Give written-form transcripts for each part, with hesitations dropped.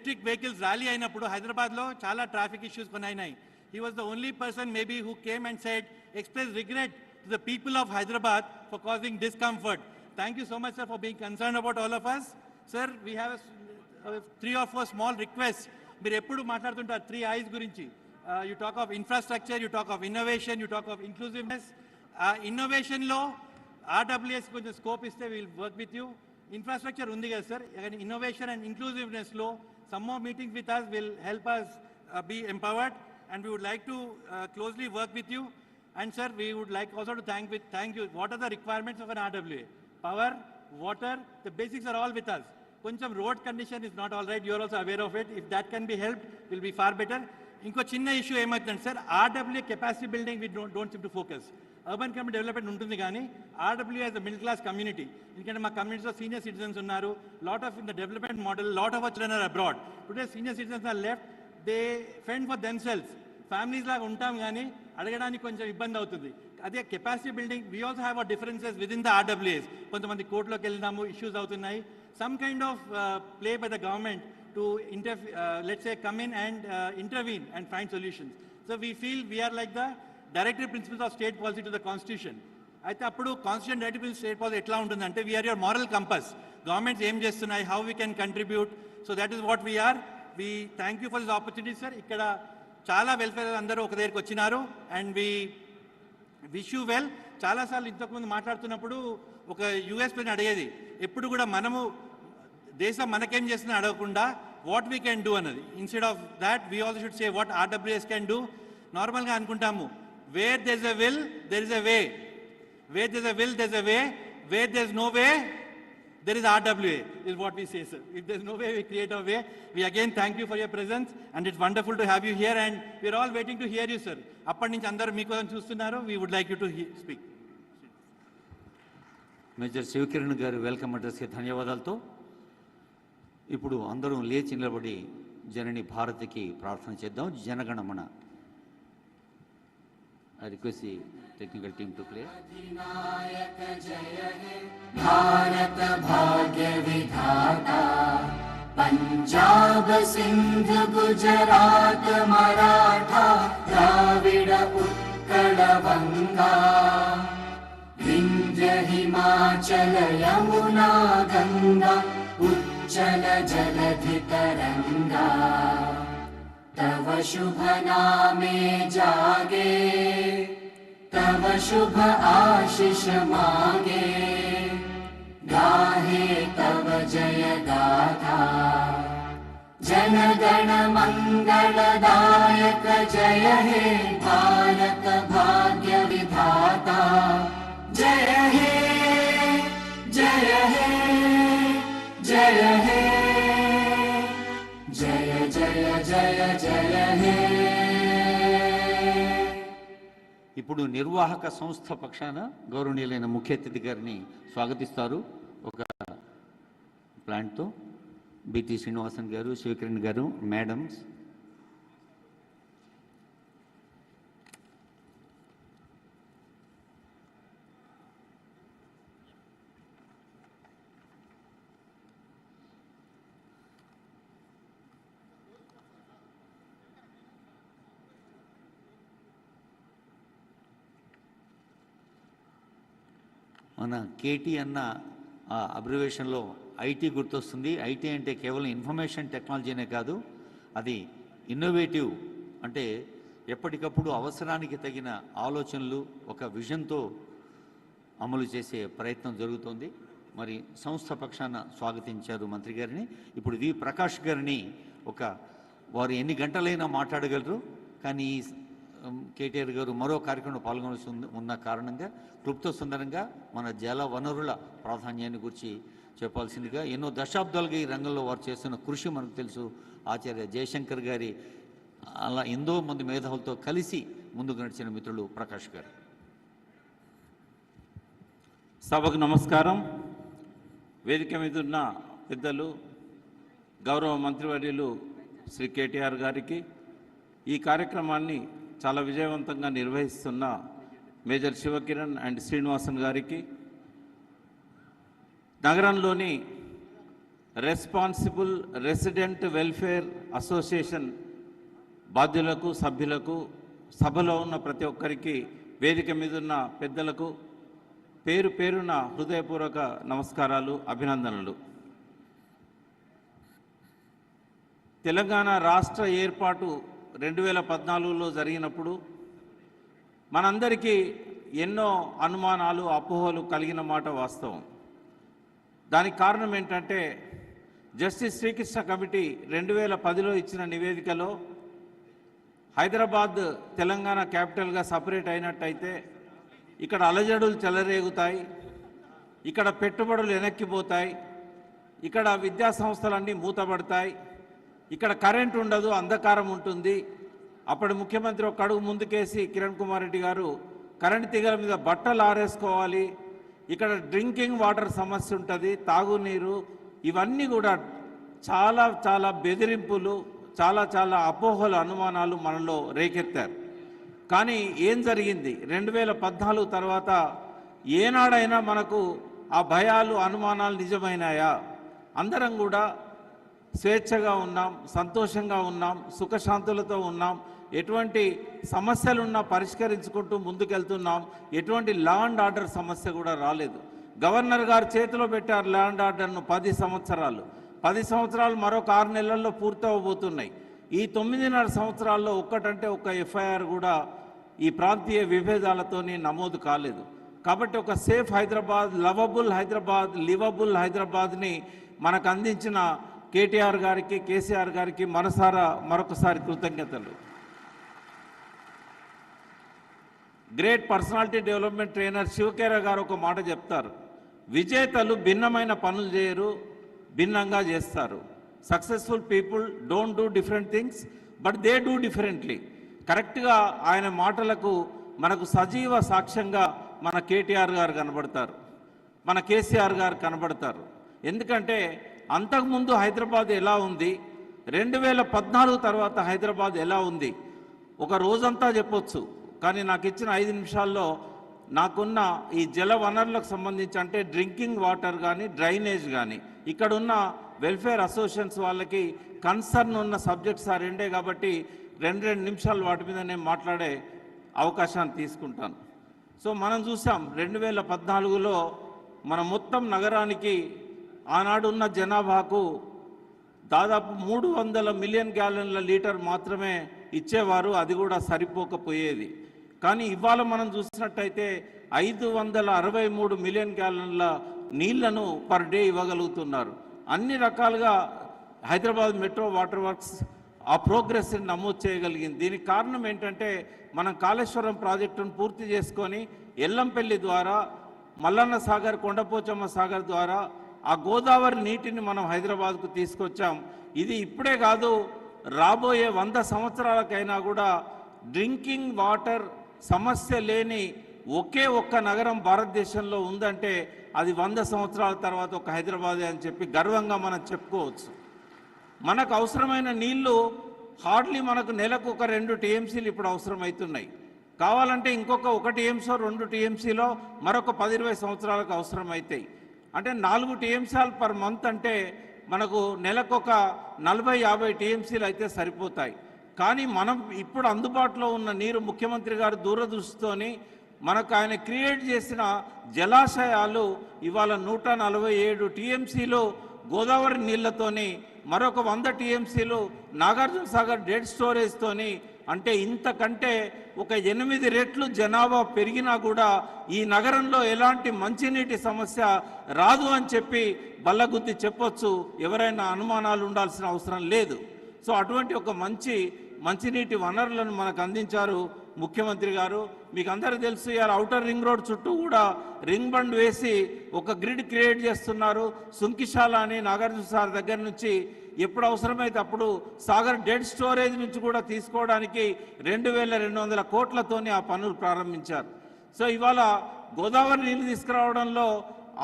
electric vehicles rally అయినప్పుడు హైదరాబాద్లో చాలా ట్రాఫిక్ ఇష్యూస్ కొనైనాయి. He was the only person maybe who came and said, express regret to the people of Hyderabad for causing discomfort. Thank you so much, sir, for being concerned about all of us. Sir, we have 3 or 4 small requests. మీరు ఎప్పుడు మాట్లాడుతుంటారు 3 I's గురించి. You talk of infrastructure, you talk of innovation, you talk of inclusiveness. Innovationలో RWS కొంచెం scope ఇస్తే we'll work with you. Infrastructure ఉంది కదా sir, innovation and inclusivenessలో some more meetings with us will help us be empowered, and we would like to closely work with you. And sir, we would like also to thank you. What are the requirements of an RWA? Power, water, the basics are all with us. కొంచెం road condition is not all right, you are also aware of it. If that can be helped, will be far better. ఇంకో చిన్న issue ఏమవుతుందంటే sir, RWA capacity building we don't seem to focus. Urban community development ఉంటుంది కానీ RWA as a middle class community, ఎందుకంటే మా కమ్యూనిటీలో senior citizens ఉన్నారు, lot of in the development model, lot of our children are abroad. Today senior citizens are left, they fend for themselves. Families లాగా ఉంటాం కానీ అడగడానికి కొంచెం ఇబ్బంది అవుతుంది. అదే capacity building, we also have our differences with in the RWAs. కొంతమంది కోర్టులోకి వెళ్దాము, ఇష్యూస్ అవుతున్నాయి. Some kind of play by the government to let's say come in and intervene and find solutions. So we feel we are like the directive principles of state policy to the constitution. అయితే అప్పుడు constitution directive principle state policy ఎట్లా ఉంటుందంటే, we are your moral compass. Governments ఏం చేస్తున్నాయి, how we can contribute. So that is what we are. We thank you for this opportunity sir. ఇక్కడ చాలా welfare అందరూ ఒక దగ్గరికి వచ్చినారు, and we wish you well. చాలాసార్లు ఇంతకుముందు మాట్లాడుతున్నప్పుడు ఒక యూఎస్ ప్లేన్ అడిగేది, ఎప్పుడు కూడా మనము దేశం మనకేం చేస్తున్నా అడగకుండా వాట్ వీ కెన్ డూ అన్నది. Instead of that we also should say what RWAs can do. నార్మల్గా అనుకుంటాము, where there is a will there is a way, where there is a will there is a way, where there is no way there is RWA is what we say, sir. If there is no way, we create a way. We again thank you for your presence, and it's wonderful to have you here, and we are all waiting to hear you, sir. అప్పటి నుంచి అందరూ మీకోసం చూస్తున్నారు. We would like you to speak. Major Shivakiran గారు welcome అడ్రస్కి ధన్యవాదాలతో ఇప్పుడు అందరూ లేచి నిలబడి జనని భారతికి ప్రార్థన చేద్దాం. Jana Gana Mana. I request the technical team to play. अधिनायक जय हे भारत भाग्य विधाता, पंजाब सिंध गुजरात मराठा द्राविड उत्कल बंगा, विंध्य हिमाचल यमुना गंगा उच्चल जलधि तरंगा, तव शुभ नामे जागे, तव शुभ आशीष मांगे, गाहे तव जय गाथा, जन गण मंगलदायक जय हे भारत भाग्य विधाता, जय हे जय हे जय हे जय जय जय जय हे. ఇప్పుడు నిర్వాహక సంస్థ పక్షాన గౌరవనీయులైన ముఖ్య అతిథి గారిని స్వాగతిస్తారు. ఒక ప్లాంట్తో బిటి శ్రీనివాసన్ గారు, శివకిరణ్ గారు, మేడమ్స్. మన కేటీ అన్న అబ్రివేషన్లో ఐటీ గుర్తొస్తుంది. ఐటీ అంటే కేవలం ఇన్ఫర్మేషన్ టెక్నాలజీనే కాదు, అది ఇన్నోవేటివ్, అంటే ఎప్పటికప్పుడు అవసరానికి తగిన ఆలోచనలు ఒక విజన్తో అమలు చేసే ప్రయత్నం జరుగుతోంది. మరి సంస్థ పక్షాన స్వాగతించారు మంత్రి గారిని. ఇప్పుడు వి ప్రకాష్ గారిని వారు ఎన్ని గంటలైనా మాట్లాడగలరు, కానీ కేటీఆర్ గారు మరో కార్యక్రమంలో పాల్గొనాల్సి ఉన్న కారణంగా క్లుప్త సుందరంగా మన జల వనరుల ప్రాధాన్యాన్ని గురించి చెప్పాల్సిందిగా, ఎన్నో దశాబ్దాలుగా ఈ రంగంలో వారు చేస్తున్న కృషి మనకు తెలుసు. ఆచార్య జయశంకర్ గారి అలా ఎంతో మంది మేధావులతో కలిసి ముందుకు నడిచిన మిత్రులు ప్రకాష్ గారు. సభకు నమస్కారం. వేదిక మీద ఉన్న పెద్దలు, గౌరవ మంత్రివర్యులు శ్రీ కేటీఆర్ గారికి, ఈ కార్యక్రమాన్ని చాలా విజయవంతంగా నిర్వహిస్తున్న మేజర్ శివకిరణ్ అండ్ శ్రీనివాసన్ గారికి, నగరంలోని రెస్పాన్సిబుల్ రెసిడెంట్ వెల్ఫేర్ అసోసియేషన్ బాధ్యులకు, సభ్యులకు, సభలో ఉన్న ప్రతి ఒక్కరికి, వేదిక మీద ఉన్న పెద్దలకు పేరు పేరున హృదయపూర్వక నమస్కారాలు, అభినందనలు. తెలంగాణ రాష్ట్ర ఏర్పాటు 2014లో జరిగినప్పుడు మనందరికీ ఎన్నో అనుమానాలు, అపోహలు కలిగిన మాట వాస్తవం. దానికి కారణం ఏంటంటే జస్టిస్ శ్రీకృష్ణ కమిటీ 2010లో ఇచ్చిన నివేదికలో హైదరాబాద్ తెలంగాణ క్యాపిటల్గా సపరేట్ అయినట్టయితే ఇక్కడ అలజడులు చెలరేగుతాయి, ఇక్కడ పెట్టుబడులు వెనక్కిపోతాయి, ఇక్కడ విద్యా సంస్థలన్నీ మూతపడతాయి, ఇక్కడ కరెంట్ ఉండదు, అంధకారం ఉంటుంది. అప్పటి ముఖ్యమంత్రి ఒక అడుగు ముందుకేసి కిరణ్ కుమార్ రెడ్డి గారు కరెంట్ తీగల మీద బట్టలు ఆరేసుకోవాలి, ఇక్కడ డ్రింకింగ్ వాటర్ సమస్య ఉంటుంది, తాగునీరు, ఇవన్నీ కూడా చాలా చాలా బెదిరింపులు, చాలా అపోహలు, అనుమానాలు మనలో రేకెత్తారు. కానీ ఏం జరిగింది? 2014 తర్వాత ఏనాడైనా మనకు ఆ భయాలు, అనుమానాలు నిజమైనాయా? అందరం కూడా స్వేచ్ఛగా ఉన్నాం, సంతోషంగా ఉన్నాం, సుఖశాంతులతో ఉన్నాం, ఎటువంటి సమస్యలున్నా పరిష్కరించుకుంటూ ముందుకెళ్తున్నాం. ఎటువంటి లా అండ్ ఆర్డర్ సమస్య కూడా రాలేదు. గవర్నర్ గారు చేతిలో పెట్టారు లా అండ్ ఆర్డర్ను 10 సంవత్సరాలు. 10 సంవత్సరాలు మరొక 6 నెలల్లో పూర్తవబోతున్నాయి. ఈ 9.5 సంవత్సరాల్లో ఒక్కటంటే ఒక్క ఎఫ్ఐఆర్ కూడా ఈ ప్రాంతీయ విభేదాలతోని నమోదు కాలేదు. కాబట్టి ఒక safe Hyderabad, lovable Hyderabad, livable హైదరాబాద్ని మనకు అందించిన కేటీఆర్ గారికి, కేసీఆర్ గారికి మనసారా మరొకసారి కృతజ్ఞతలు. గ్రేట్ పర్సనాలిటీ డెవలప్మెంట్ ట్రైనర్ శివకేర గారు ఒక మాట చెప్తారు, విజేతలు భిన్నమైన పనులు చేయరు, భిన్నంగా చేస్తారు. Successful people don't do different things but they do differently. కరెక్ట్గా ఆయన మాటలకు మనకు సజీవ సాక్ష్యంగా మన కేటీఆర్ గారు కనబడతారు, మన కేసీఆర్ గారు కనబడతారు. ఎందుకంటే అంతకుముందు హైదరాబాద్ ఎలా ఉంది, 2014 తర్వాత హైదరాబాద్ ఎలా ఉంది, ఒక రోజంతా చెప్పొచ్చు. కానీ నాకు ఇచ్చిన 5 నిమిషాల్లో నాకున్న ఈ జల వనరులకు సంబంధించి, అంటే డ్రింకింగ్ వాటర్ కానీ, డ్రైనేజ్ కానీ, ఇక్కడున్న వెల్ఫేర్ అసోసియేషన్స్ వాళ్ళకి కన్సర్న్ ఉన్న సబ్జెక్ట్స్ ఆ రెండే. కాబట్టి 2 నిమిషాలు వాటి మీద నేను మాట్లాడే అవకాశాన్ని తీసుకుంటాను. సో మనం చూసాం 2014లో మన మొత్తం నగరానికి ఆనాడున్న జనాభాకు దాదాపు 300 మిలియన్ గ్యాలన్ల లీటర్ మాత్రమే ఇచ్చేవారు, అది కూడా సరిపోకపోయేది. కానీ ఇవాళ మనం చూసినట్టయితే 563 మిలియన్ గ్యాలన్ల నీళ్లను పర్ డే ఇవ్వగలుగుతున్నారు. అన్ని రకాలుగా హైదరాబాద్ మెట్రో వాటర్ వర్క్స్ ఆ ప్రోగ్రెస్ని నమోదు చేయగలిగింది. దీనికి కారణం ఏంటంటే మనం కాళేశ్వరం ప్రాజెక్టును పూర్తి చేసుకొని ఎల్లంపల్లి ద్వారా, మల్లన్న సాగర్, కొండపోచమ్మ సాగర్ ద్వారా ఆ గోదావరి నీటిని మనం హైదరాబాద్కు తీసుకొచ్చాం. ఇది ఇప్పుడే కాదు, రాబోయే 100 సంవత్సరాలకైనా కూడా డ్రింకింగ్ వాటర్ సమస్య లేని ఒకే ఒక్క నగరం భారతదేశంలో ఉందంటే అది 100 సంవత్సరాల తర్వాత ఒక హైదరాబాదే అని చెప్పి గర్వంగా మనం చెప్పుకోవచ్చు. మనకు అవసరమైన నీళ్లు హార్డ్లీ మనకు నెలకు ఒక 2 టీఎంసీలు ఇప్పుడు అవసరమవుతున్నాయి. కావాలంటే ఇంకొక 1 టీఎంసీ 2 టీఎంసీలో మరొక 10-20 సంవత్సరాలకు అవసరమవుతాయి. అంటే 4 టీఎంసీలు పర్ మంత్ అంటే మనకు నెలకు ఒక 40-50 టీఎంసీలు అయితే సరిపోతాయి. కానీ మనం ఇప్పుడు అందుబాటులో ఉన్న నీరు ముఖ్యమంత్రి గారు దూరదృష్టితోని మనకు ఆయన క్రియేట్ చేసిన జలాశయాలు ఇవాళ 147 టీఎంసీలు గోదావరి నీళ్లతోని, మరొక 100 టీఎంసీలు నాగార్జున సాగర్ డెడ్ స్టోరేజ్తోని, అంటే ఇంతకంటే ఒక 8 రెట్లు జనాభా పెరిగినా కూడా ఈ నగరంలో ఎలాంటి మంచినీటి సమస్య రాదు అని చెప్పి బల్లగుద్ది చెప్పొచ్చు. ఎవరైనా అనుమానాలు ఉండాల్సిన అవసరం లేదు. సో అటువంటి ఒక మంచినీటి వనరులను మనకు అందించారు ముఖ్యమంత్రి గారు. మీకు అందరూ తెలుసు, ఇవాళ ఔటర్ రింగ్ రోడ్ చుట్టూ కూడా రింగ్ బండ్ వేసి ఒక గ్రిడ్ క్రియేట్ చేస్తున్నారు. సుంకిశాల అని నాగార్జున సాగర్ దగ్గర నుంచి ఎప్పుడు అవసరమైతే అప్పుడు సాగర్ డెడ్ స్టోరేజ్ నుంచి కూడా తీసుకోవడానికి 2200 కోట్లతోని ఆ పనులు ప్రారంభించారు. సో ఇవాళ గోదావరి నీళ్లు తీసుకురావడంలో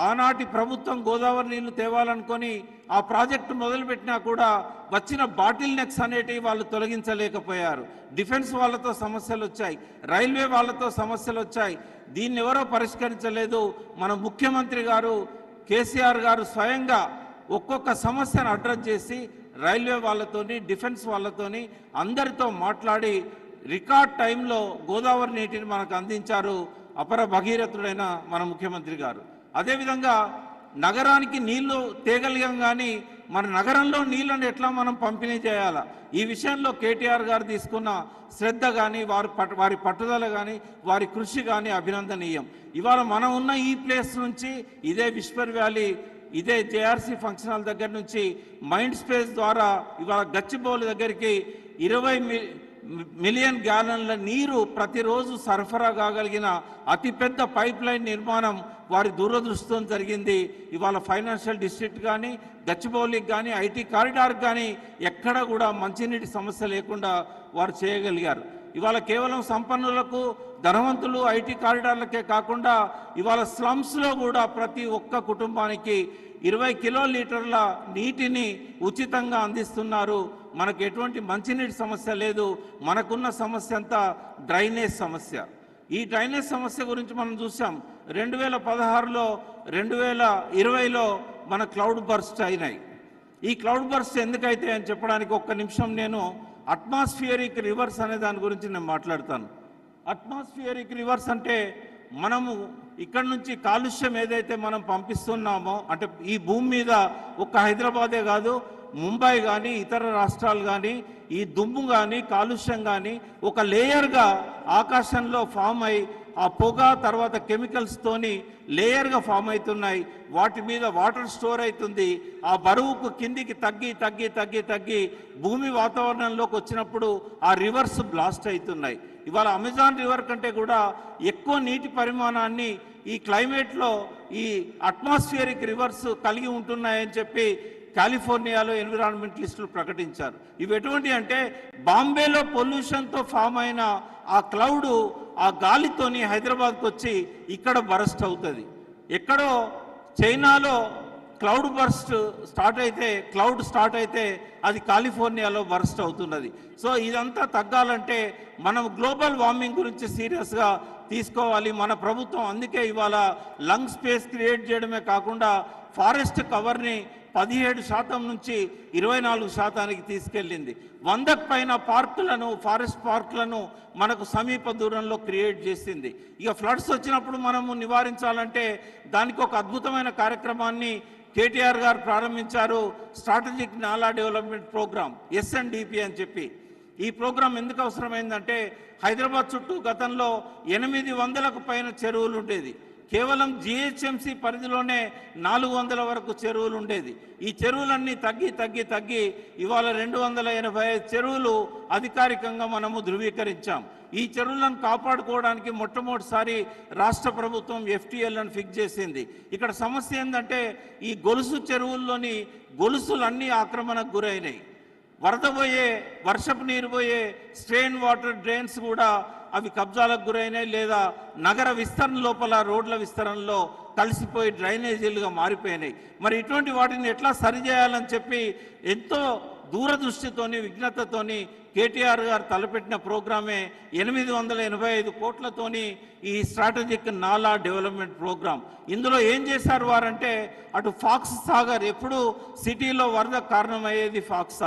ఆనాటి ప్రభుత్వం గోదావరి నీళ్లు తేవాలనుకొని ఆ ప్రాజెక్టు మొదలుపెట్టినా కూడా వచ్చిన బాటిల్ నెక్స్ అనేటివి వాళ్ళు తొలగించలేకపోయారు. డిఫెన్స్ వాళ్ళతో సమస్యలు వచ్చాయి, రైల్వే వాళ్ళతో సమస్యలు వచ్చాయి. దీన్ని ఎవరో పరిష్కరించలేదు. మన ముఖ్యమంత్రి గారు కేసీఆర్ గారు స్వయంగా ఒక్కొక్క సమస్యను అడ్రస్ చేసి రైల్వే వాళ్ళతోని, డిఫెన్స్ వాళ్ళతోని అందరితో మాట్లాడి రికార్డ్ టైంలో గోదావరి నీటిని మనకు అందించారు అపర భగీరథుడైన మన ముఖ్యమంత్రి గారు. అదేవిధంగా నగరానికి నీళ్లు తేగలిగాం, కానీ మన నగరంలో నీళ్ళని ఎట్లా మనం పంపిణీ చేయాలా, ఈ విషయంలో కేటీఆర్ గారు తీసుకున్న శ్రద్ధ కానీ, వారి పట్టుదల కానీ, వారి కృషి కానీ అభినందనీయం. ఇవాళ మనం ఉన్న ఈ ప్లేస్ నుంచి ఇదే విస్పర్ వ్యాలీ, ఇదే జేఆర్సీ ఫంక్షన్ హాల్ దగ్గర నుంచి మైండ్ స్పేస్ ద్వారా ఇవాళ గచ్చిబౌలి దగ్గరికి 20 మిలియన్ గ్యాలన్ల నీరు ప్రతిరోజు సరఫరా కాగలిగిన అతిపెద్ద పైప్ లైన్ నిర్మాణం వారి దూరదృష్టితో జరిగింది. ఇవాళ ఫైనాన్షియల్ డిస్ట్రిక్ట్ కానీ, గచ్చిబౌలికి కానీ, ఐటీ కారిడార్కి కానీ ఎక్కడ కూడా మంచినీటి సమస్య లేకుండా వారు చేయగలిగారు. ఇవాళ కేవలం సంపన్నులకు, ధనవంతులు, ఐటీ కారిడార్లకే కాకుండా ఇవాళ స్లమ్స్లో కూడా ప్రతి ఒక్క కుటుంబానికి 20 కిలోలీటర్ల నీటిని ఉచితంగా అందిస్తున్నారు. మనకు ఎటువంటి మంచినీటి సమస్య లేదు. మనకున్న సమస్య అంతా డ్రైనేజ్ సమస్య. ఈ డ్రైనేజ్ సమస్య గురించి మనం చూసాం. 2016లో 2020లో మన క్లౌడ్ బర్స్ట్ అయినాయి. ఈ క్లౌడ్ బర్స్ట్ ఎందుకైతే అని చెప్పడానికి ఒక్క నిమిషం నేను అట్మాస్ఫియరిక్ రివర్స్ అనే దాని గురించి నేను మాట్లాడతాను. అట్మాస్ఫియరిక్ రివర్స్ అంటే మనము ఇక్కడ నుంచి కాలుష్యం ఏదైతే మనం పంపిస్తున్నామో, అంటే ఈ భూమి మీద ఒక్క హైదరాబాదే కాదు, ముంబై కానీ, ఇతర రాష్ట్రాలు కానీ, ఈ దుమ్ము కానీ, కాలుష్యం కానీ ఒక లేయర్గా ఆకాశంలో ఫామ్ అయి ఆ పొగ తర్వాత కెమికల్స్తోని లేయర్గా ఫామ్ అవుతున్నాయి. వాటి మీద వాటర్ స్టోర్ అవుతుంది. ఆ బరువుకు కిందికి తగ్గి తగ్గి తగ్గి తగ్గి భూమి వాతావరణంలోకి వచ్చినప్పుడు ఆ రివర్స్ బ్లాస్ట్ అవుతున్నాయి. ఇవాళ అమెజాన్ రివర్ కంటే కూడా ఎక్కువ నీటి పరిమాణాన్ని ఈ క్లైమేట్లో ఈ అట్మాస్ఫియరిక్ రివర్స్ కలిగి ఉంటున్నాయని చెప్పి కాలిఫోర్నియాలో ఎన్విరాన్మెంటలిస్టులు ప్రకటించారు. ఇవి ఎటువంటి అంటే బాంబేలో పొల్యూషన్తో ఫామ్ అయిన ఆ క్లౌడ్ ఆ గాలితోని హైదరాబాద్కి వచ్చి ఇక్కడ బరస్ట్ అవుతుంది. ఎక్కడో చైనాలో క్లౌడ్ స్టార్ట్ అయితే అది కాలిఫోర్నియాలో బరస్ట్ అవుతున్నది. సో ఇదంతా తగ్గాలంటే మనం గ్లోబల్ వార్మింగ్ గురించి సీరియస్గా తీసుకోవాలి. మన ప్రభుత్వం అందుకే ఇవాళ లంగ్ స్పేస్ క్రియేట్ చేయడమే కాకుండా ఫారెస్ట్ కవర్ని 17% నుంచి 24% తీసుకెళ్ళింది. 100కు పైన ఫారెస్ట్ పార్కులను మనకు సమీప దూరంలో క్రియేట్ చేసింది. ఇక ఫ్లడ్స్ వచ్చినప్పుడు మనము నివారించాలంటే దానికి ఒక అద్భుతమైన కార్యక్రమాన్ని కేటీఆర్ గారు ప్రారంభించారు. స్ట్రాటజిక్ నాలా డెవలప్మెంట్ ప్రోగ్రామ్, SNDP అని చెప్పి. ఈ ప్రోగ్రాం ఎందుకు అవసరమైందంటే హైదరాబాద్ చుట్టూ గతంలో 800కు పైన చెరువులు ఉండేది. కేవలం GHMC పరిధిలోనే 400 వరకు చెరువులు ఉండేది. ఈ చెరువులన్నీ తగ్గి తగ్గి తగ్గి ఇవాళ 285 చెరువులు అధికారికంగా మనము ధృవీకరించాం. ఈ చెరువులను కాపాడుకోవడానికి మొట్టమొదటిసారి రాష్ట్ర ప్రభుత్వం FTLను ఫిక్స్ చేసింది. ఇక్కడ సమస్య ఏంటంటే ఈ గొలుసు చెరువుల్లోని గొలుసులన్నీ ఆక్రమణకు గురైనాయి. వర్షపు నీరు పోయే స్ట్రెయిన్ వాటర్ డ్రైన్స్ కూడా అవి కబ్జాలకు గురైనాయి, లేదా నగర విస్తరణ లోపల రోడ్ల విస్తరణలో కలిసిపోయి డ్రైనేజీలుగా మారిపోయినాయి. మరి ఇటువంటి వాటిని ఎట్లా సరిచేయాలని చెప్పి ఎంతో దూరదృష్టితోని, విజ్ఞతతోని కేటీఆర్ గారు తలపెట్టిన ప్రోగ్రామే 885 కోట్లతోని ఈ స్ట్రాటజిక్ నాలా డెవలప్మెంట్ ప్రోగ్రామ్. ఇందులో ఏం చేశారు వారంటే అటు ఫాక్స్ సాగర్, ఎప్పుడు సిటీలో వరదకు కారణమయ్యేది ఫాక్స్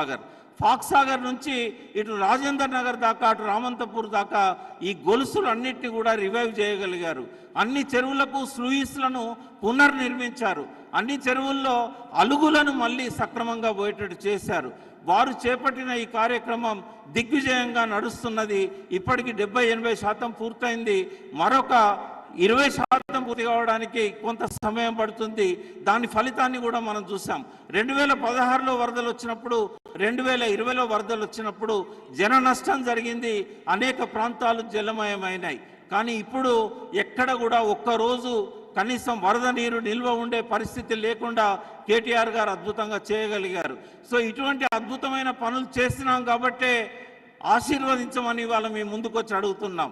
సాగర్ నుంచి ఇటు రాజేందర్ నగర్ దాకా, అటు రామంతపూర్ దాకా ఈ గొలుసులు అన్నిటిని కూడా రివైవ్ చేయగలిగారు. అన్ని చెరువులకు స్లూయిస్లను పునర్నిర్మించారు. అన్ని చెరువుల్లో అలుగులను మళ్ళీ సక్రమంగా పోయేటట్టు చేశారు. వారు చేపట్టిన ఈ కార్యక్రమం దిగ్విజయంగా నడుస్తున్నది. ఇప్పటికి 70-80% పూర్తయింది. మరొక 20% పూర్తి కావడానికి కొంత సమయం పడుతుంది. దాని ఫలితాన్ని కూడా మనం చూసాం. 2016లో వరదలు వచ్చినప్పుడు, 2020లో వరదలు వచ్చినప్పుడు జన నష్టం జరిగింది. అనేక ప్రాంతాలు జలమయమైనాయి. కానీ ఇప్పుడు ఎక్కడ కూడా ఒక్కరోజు కనీసం వరద నీరు నిల్వ ఉండే పరిస్థితి లేకుండా కేటీఆర్ గారు అద్భుతంగా చేయగలిగారు. సో ఇటువంటి అద్భుతమైన పనులు చేస్తున్నాం కాబట్టే ఆశీర్వదించమని ఇవాళ మేము ముందుకొచ్చి అడుగుతున్నాం.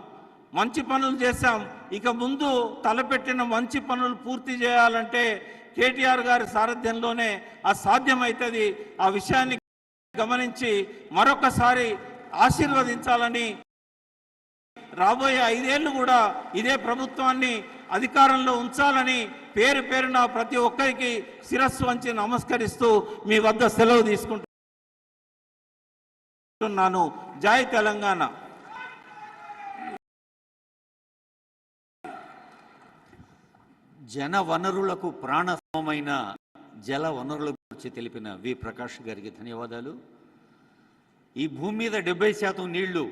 మంచి పనులు చేశాం. ఇక ముందు తలపెట్టిన మంచి పనులు పూర్తి చేయాలంటే కేటీఆర్ గారి సారథ్యంలోనే సాధ్యమవుతుంది. ఆ విషయాన్ని గమనించి మరొకసారి ఆశీర్వదించాలని, రాబోయే 5 ఏళ్ళు కూడా ఇదే ప్రభుత్వాన్ని అధికారంలో ఉంచాలని పేరు పేరున ప్రతి ఒక్కరికి శిరస్సు వంచి నమస్కరిస్తూ మీ వద్ద సెలవు తీసుకుంటున్నాను. జై తెలంగాణ. జన వనరులకు ప్రాణసమమైన జల వనరుల గురించి తెలిపిన వి ప్రకాష్ గారికి ధన్యవాదాలు. ఈ భూమి మీద 70% నీళ్లు,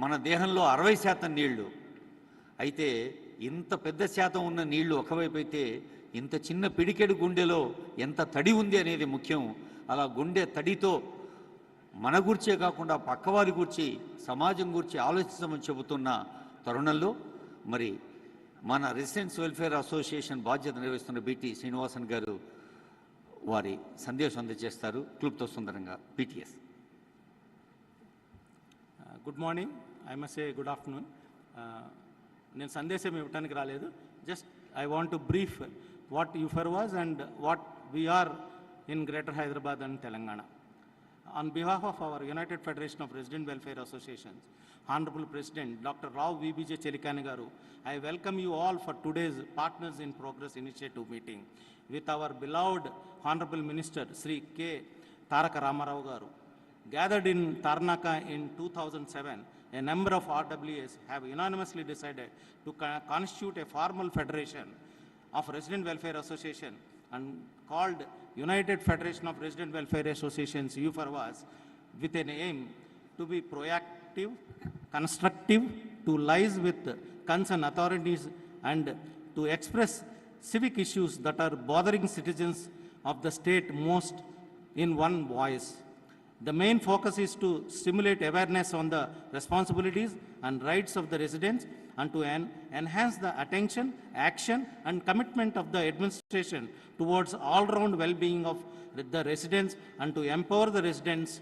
మన దేహంలో 60% నీళ్లు. అయితే ఇంత పెద్ద శాతం ఉన్న నీళ్లు ఒకవైపు అయితే ఇంత చిన్న పిడికెడు గుండెలో ఎంత తడి ఉంది అనేది ముఖ్యం. అలా గుండె తడితో మన గురించే కాకుండా పక్కవారి గురించి, సమాజం గురించి ఆలోచించమని చెబుతున్న తరుణంలో మరి మన రెసిడెంట్స్ వెల్ఫేర్ అసోసియేషన్ బాధ్యత నిర్వహిస్తున్న బిటి శ్రీనివాసన్ గారు వారి సందేశం అందజేస్తారు. క్లుప్తో సుందరంగా PTS. Good morning, I must say good afternoon. నేను సందేశం ఇవ్వడానికి రాలేదు. Just I want to brief what you were was and what we are in greater Hyderabad and Telangana. On behalf of our United Federation of Resident Welfare Associations, Honorable President Dr. Rao VBJ Chelikani Garu, I welcome you all for today's Partners in Progress Initiative meeting with our beloved Honorable Minister Sri K. Taraka Ramarao Garu. Gathered in Tarnaka in 2007, a number of RWAs have unanimously decided to constitute a formal federation of Resident Welfare Association and called United Federation of Resident Welfare Associations, UFRWAS, with an aim to be proactive, constructive, to liaise with concerned authorities and to express civic issues that are bothering citizens of the state most in one voice. The main focus is to stimulate awareness on the responsibilities and rights of the residents and to enhance the attention, action and commitment of the administration towards all-round well-being of the residents and to empower the residents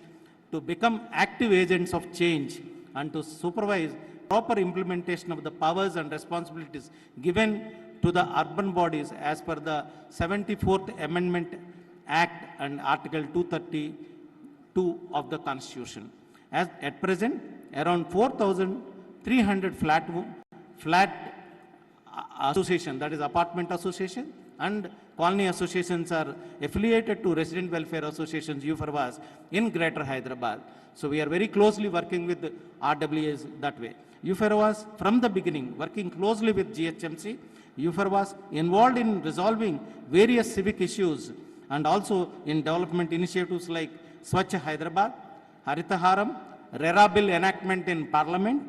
to become active agents of change and to supervise proper implementation of the powers and responsibilities given to the urban bodies as per the 74th Amendment Act and Article 232 of the Constitution. As at present, around 4,300 flat association, that is apartment association and colony associations are affiliated to resident welfare associations UFRWAS in Greater Hyderabad. So we are very closely working with RWAs that way. UFRWAS from the beginning working closely with GHMC, UFRWAS involved in resolving various civic issues and also in development initiatives like Swachh Hyderabad, Haritaharam, RERA bill enactment in Parliament,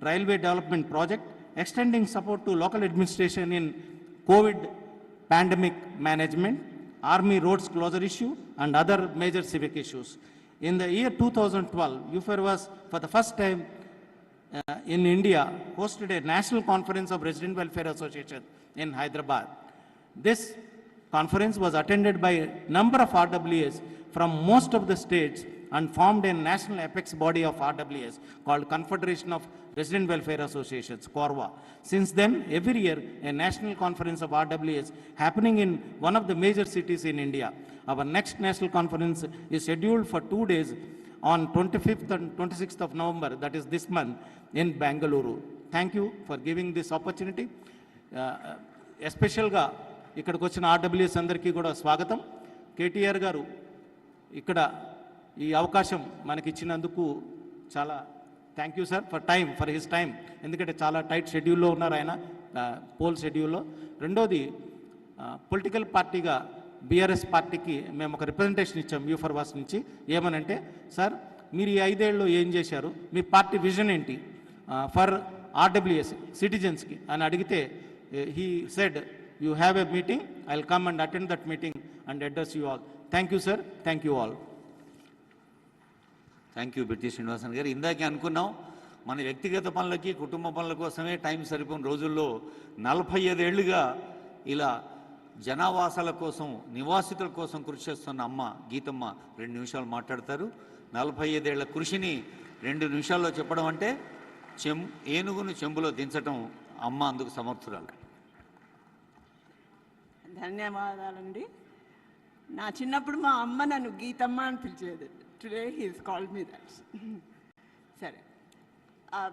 Railway Development Project, extending support to local administration in COVID pandemic management, Army roads closure issue, and other major civic issues. In the year 2012, UFRWAS for the first time in India hosted a national conference of Resident Welfare Association in Hyderabad. This conference was attended by a number of RWAs from most of the states and formed a national apex body of RWAs called Confederation of Resident Welfare Associations, CORWA. Since then, every year, a national conference of RWAs happening in one of the major cities in India. Our next national conference is scheduled for 2 days on 25th and 26th of November, that is this month, in Bangalore. Thank you for giving this opportunity. Especially, ఇక్కడికి వచ్చిన RWAs అందరికీ కూడా స్వాగతం. KTR గారు ఇక్కడ ఈ అవకాశం మనకి ఇచ్చినందుకు చాలా thank you sir for his time. ఎందుకంటే చాలా టైట్ షెడ్యూల్లో ఉన్నారు ఆయన, పోల్ షెడ్యూల్లో. రెండోది, పొలిటికల్ పార్టీగా బీఆర్ఎస్ పార్టీకి మేము ఒక రిప్రజెంటేషన్ ఇచ్చాం UFRWAS నుంచి. ఏమనంటే, సార్ మీరు ఈ 5 ఏళ్ళలో ఏం చేశారు, మీ పార్టీ విజన్ ఏంటి ఫర్ RWAs సిటిజన్స్కి అని అడిగితే he said, you have a meeting, I will come and attend that meeting and address you all. Thank you sir, thank you all. Thank you BT Srinivasan గారు. ఇందాకే అనుకున్నాం, మన వ్యక్తిగత పనులకి కుటుంబ పనుల కోసమే టైం సరిపోయిన రోజుల్లో 45 ఏళ్లుగా ఇలా జనావాసాల కోసం, నివాసితుల కోసం కృషి చేస్తున్న అమ్మ గీతమ్మ 2 నిమిషాలు మాట్లాడతారు. 45 ఏళ్ల కృషిని 2 నిమిషాల్లో చెప్పడం అంటే ఏనుగును చెంబులో దించటం. అమ్మ అందుకు సమర్థురాలు. ధన్యవాదాలండి. నా చిన్నప్పుడు మా అమ్మ నన్ను గీతమ్మ అని పిలిచేది. Today he's called me that. సరే,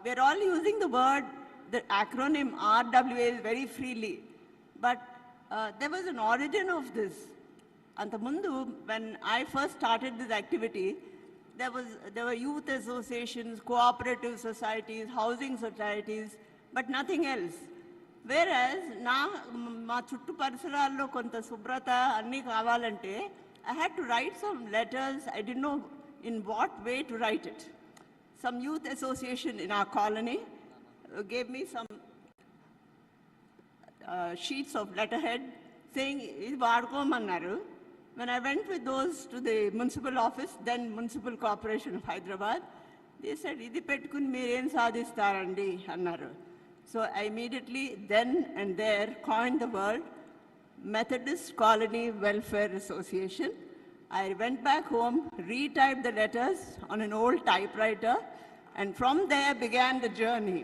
we're all using the acronym RWA very freely, but there was an origin of this. Antamundu, when I first started this activity, there were youth associations, cooperative societies, housing societies, but nothing else. Whereas మా చుట్టూ పరిసరాల్లో కొంత శుభ్రత అన్నీ కావాలంటే I had to write some letters. I didn't know in what way to write it. Some youth association in our colony gave me some sheets of letterhead saying, "Idi vadukomannaru." When I went with those to the municipal office, then Municipal Corporation of Hyderabad, they said, "Idi pettukuni meer em sadhistarandi annaru." So I immediately then and there coined the word Methodist Colony Welfare Association. I went back home, retyped the letters on an old typewriter, and from there began the journey.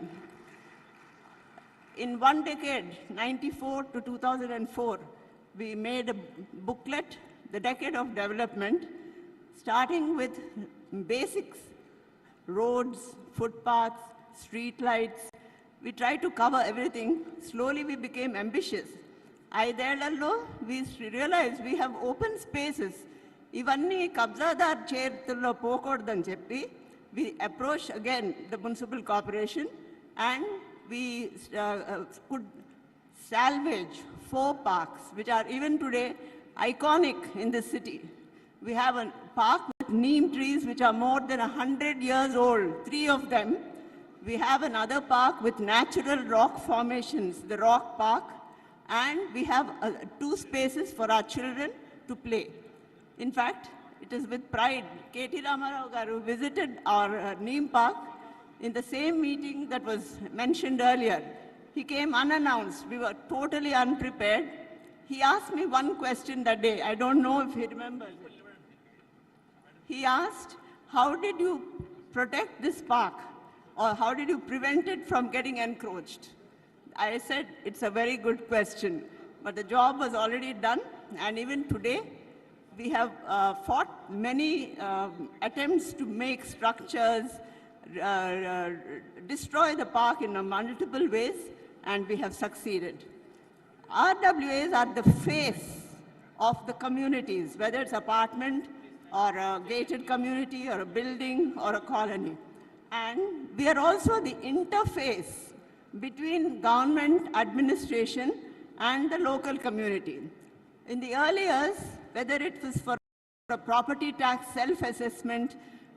In one decade, 94 to 2004, we made a booklet, The Decade of Development, starting with basics, roads, footpaths, street lights. We tried to cover everything. Slowly we became ambitious. ఐదేళ్లలో we realized we have open spaces. ఇవన్నీ కబ్జాదార్ చేతుల్లో పోకూడదని చెప్పి we approached again the municipal corporation and we could salvage 4 parks which are even today iconic in the city. We have a park with neem trees which are more than 100 years old, 3 of them. We have another park with natural rock formations, the Rock Park, and we have 2 spaces for our children to play. In fact, it is with pride. KTR garu visited our Neem Park in the same meeting that was mentioned earlier. He came unannounced. We were totally unprepared. He asked me one question that day. I don't know if he remembers it. He asked, "How did you protect this park? Or how did you prevent it from getting encroached?" I said, "It's a very good question." But the job was already done. And even today, we have fought many attempts to make structures, destroy the park in multiple ways, and we have succeeded. RWAs are the face of the communities, whether it's apartment or a gated community or a building or a colony. And we are also the interface between government administration and the local community. In the early years, whether it was for a property tax self-assessment,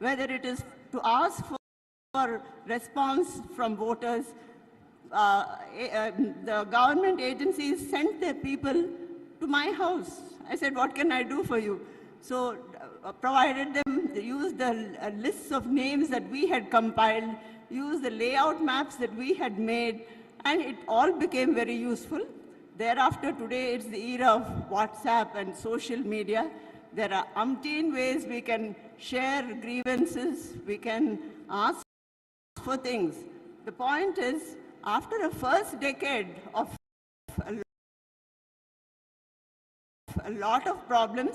whether it is to ask for response from voters, the government agencies sent their people to my house. I said, "What can I do for you?" So provided them, used the lists of names that we had compiled, used the layout maps that we had made, and it all became very useful. Thereafter, today, it's the era of WhatsApp and social media. There are umpteen ways we can share grievances, we can ask for things. The point is, after a first decade of a lot of problems,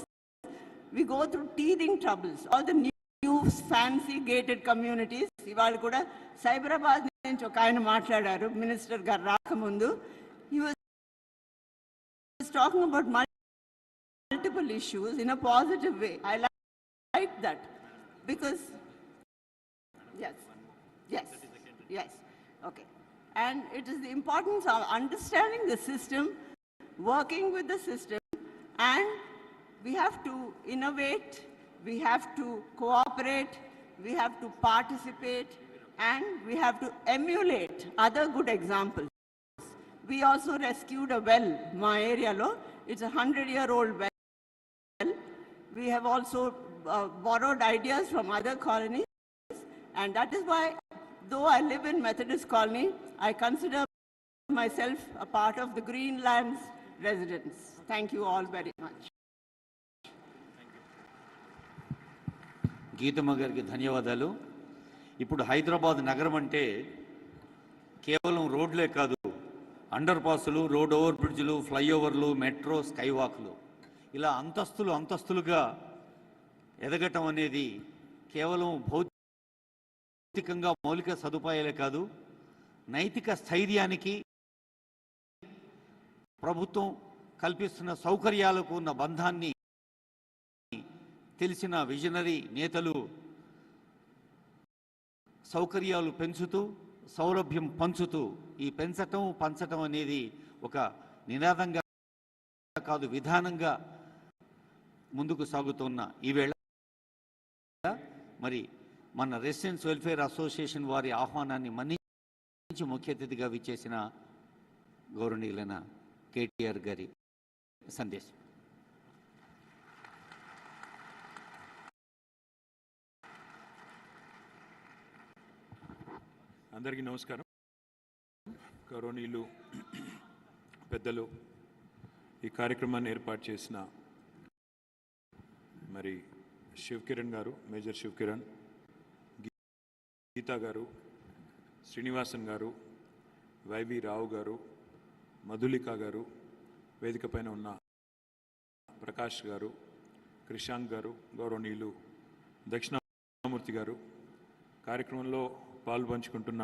we go through teething troubles. All the new fancy gated communities. ఇవాళ కూడా సైబరాబాద్ నుంచి ఒక ఆయన మాట్లాడారు minister గారు రాకముందు. He was talking about multiple issues in a positive way. I like that because yes, okay. And it is the importance of understanding the system, working with the system, and we have to innovate, we have to cooperate, we have to participate, and we have to emulate other good examples. We also rescued a well, my area lo. It's a 100-year-old well. We have also borrowed ideas from other colonies, and that is why, though I live in Methodist Colony, I consider myself a part of the Greenlands residents. Thank you all very much. Geethamma గారికి ధన్యవాదాలు. ఇప్పుడు హైదరాబాద్ నగరం అంటే కేవలం రోడ్లే కాదు, under పాసులు, road over బ్రిడ్జ్లు, ఫ్లైఓవర్లు, metro, sky వాక్లు, ఇలా అంతస్తులుగా ఎదగటం అనేది కేవలం భౌతికంగా మౌలిక సదుపాయాలే కాదు, నైతిక స్థైర్యానికి ప్రభుత్వం కల్పిస్తున్న సౌకర్యాలకు ఉన్న బంధాన్ని తెలిసిన విజనరీ నేతలు సౌకర్యాలు పెంచుతూ సౌలభ్యం పంచుతూ ఈ పెంచటం పంచటం అనేది ఒక నినాదంగా కాదు విధానంగా ముందుకు సాగుతున్న ఈవేళ మరి మన రెసిడెంట్స్ వెల్ఫేర్ అసోసియేషన్ వారి ఆహ్వానాన్ని మన్నించి ముఖ్య అతిథిగా విచ్చేసిన గౌరవనీయులైన KTR గారి సందేశం. అందరికీ నమస్కారం. గౌరవనీయులు పెద్దలు, ఈ కార్యక్రమాన్ని ఏర్పాటు చేసిన మరి శివ్ కిరణ్ గారు, మేజర్ శివ్ కిరణ్, గీతా గారు, శ్రీనివాసన్ గారు, వైవి రావు గారు, మధులిక గారు, వేదిక పైన ఉన్న ప్రకాష్ గారు, క్రిషాంక్ గారు, గౌరవనీయులు దక్షిణామూర్తి గారు, కార్యక్రమంలో పాల్పంచుకుంటున్న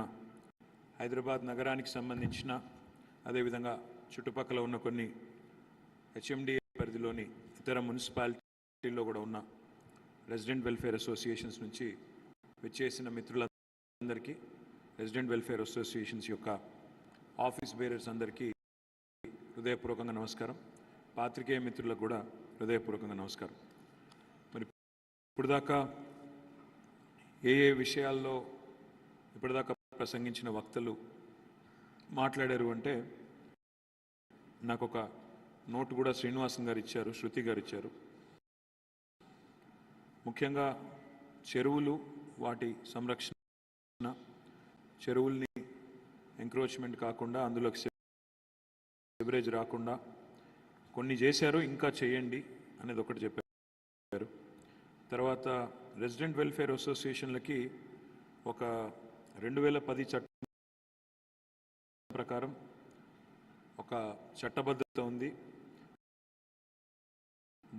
హైదరాబాద్ నగరానికి సంబంధించిన అదేవిధంగా చుట్టుపక్కల ఉన్న కొన్ని HMDA పరిధిలోని ఇతర మున్సిపాలిటీల్లో కూడా ఉన్న రెసిడెంట్ వెల్ఫేర్ అసోసియేషన్స్ నుంచి విచ్చేసిన మిత్రులందరికీ, రెసిడెంట్ వెల్ఫేర్ అసోసియేషన్స్ యొక్క ఆఫీస్ బేరర్స్ అందరికీ హృదయపూర్వకంగా నమస్కారం. పాత్రికేయ మిత్రులకు కూడా హృదయపూర్వకంగా నమస్కారం. మరి ఇప్పటిదాకా ఏ విషయాల్లో ఇప్పటిదాకా ప్రసంగించిన వక్తలు మాట్లాడారు అంటే, నాకు ఒక నోటు కూడా శ్రీనివాసన్ గారు ఇచ్చారు, శృతి గారు ఇచ్చారు. ముఖ్యంగా చెరువులు, వాటి సంరక్షణ, చెరువుల్ని ఎంక్రోచ్మెంట్ కాకుండా అందులోకి సివరేజ్ రాకుండా కొన్ని చేశారు, ఇంకా చేయండి అనేది ఒకటి చెప్పారు. తర్వాత రెసిడెంట్ వెల్ఫేర్ అసోసియేషన్లకి ఒక 2010 చట్టం ప్రకారం ఒక చట్టబద్ధత ఉంది.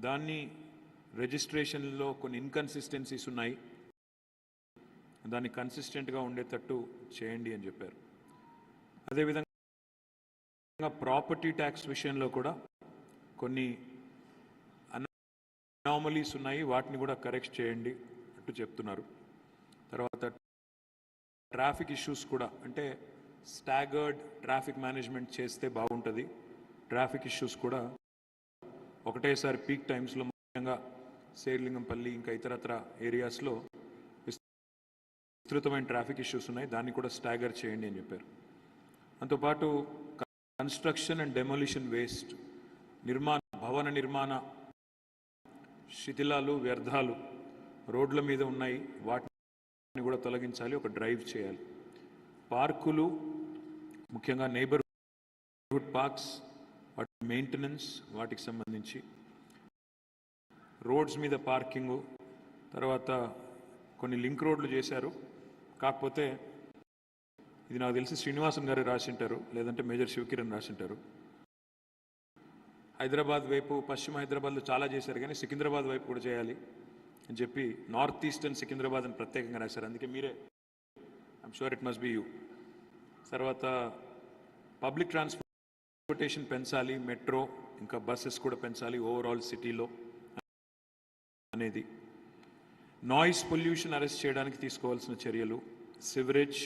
దాన్ని రిజిస్ట్రేషన్లో కొన్ని ఇన్కన్సిస్టెన్సీస్ ఉన్నాయి, దాన్ని కన్సిస్టెంట్గా ఉండేటట్టు చేయండి అని చెప్పారు. అదేవిధంగా ప్రాపర్టీ ట్యాక్స్ విషయంలో కూడా కొన్ని అనామలీస్ ఉన్నాయి, వాటిని కూడా కరెక్ట్ చేయండి అంటూ చెప్తున్నారు. తర్వాత ట్రాఫిక్ ఇష్యూస్ కూడా, అంటే స్టాగర్డ్ ట్రాఫిక్ మేనేజ్మెంట్ చేస్తే బాగుంటుంది. ట్రాఫిక్ ఇష్యూస్ కూడా ఒకటేసారి పీక్ టైమ్స్లో, ముఖ్యంగా శేర్లింగంపల్లి ఇంకా ఇతరత్ర ఏరియాస్లో విస్తృతమైన ట్రాఫిక్ ఇష్యూస్ ఉన్నాయి, దాన్ని కూడా స్టాగర్ చేయండి అని చెప్పారు. దాంతోపాటు కన్స్ట్రక్షన్ అండ్ డెమోలిషన్ వేస్ట్, భవన నిర్మాణ శిథిలాలు, వ్యర్థాలు రోడ్ల మీద ఉన్నాయి, వాటిని కూడా తొలగించాలి, ఒక డ్రైవ్ చేయాలి. పార్కులు, ముఖ్యంగా నైబర్హుడ్ పార్క్స్, వాటి మెయింటెనెన్స్, వాటికి సంబంధించి రోడ్స్ మీద పార్కింగు, తర్వాత కొన్ని లింక్ రోడ్లు చేశారు. కాకపోతే ఇది నాకు తెలిసి శ్రీనివాసన్ గారు రాసింటారు, లేదంటే మేజర్ శివకిరణ్ రాసింటారు. హైదరాబాద్ వైపు, పశ్చిమ హైదరాబాద్లో చాలా చేశారు, కానీ సికింద్రాబాద్ వైపు కూడా చేయాలి అని చెప్పి నార్త్ ఈస్టర్న్ సికింద్రాబాద్ అని ప్రత్యేకంగా రాశారు. అందుకే మీరే, I'm sure it must be you. తర్వాత పబ్లిక్ ట్రాన్స్పోర్టేషన్ పెంచాలి, మెట్రో ఇంకా బస్సెస్ కూడా పెంచాలి ఓవరాల్ సిటీలో అనేది. నాయిస్ పొల్యూషన్ అరెస్ట్ చేయడానికి తీసుకోవాల్సిన చర్యలు, సివరేజ్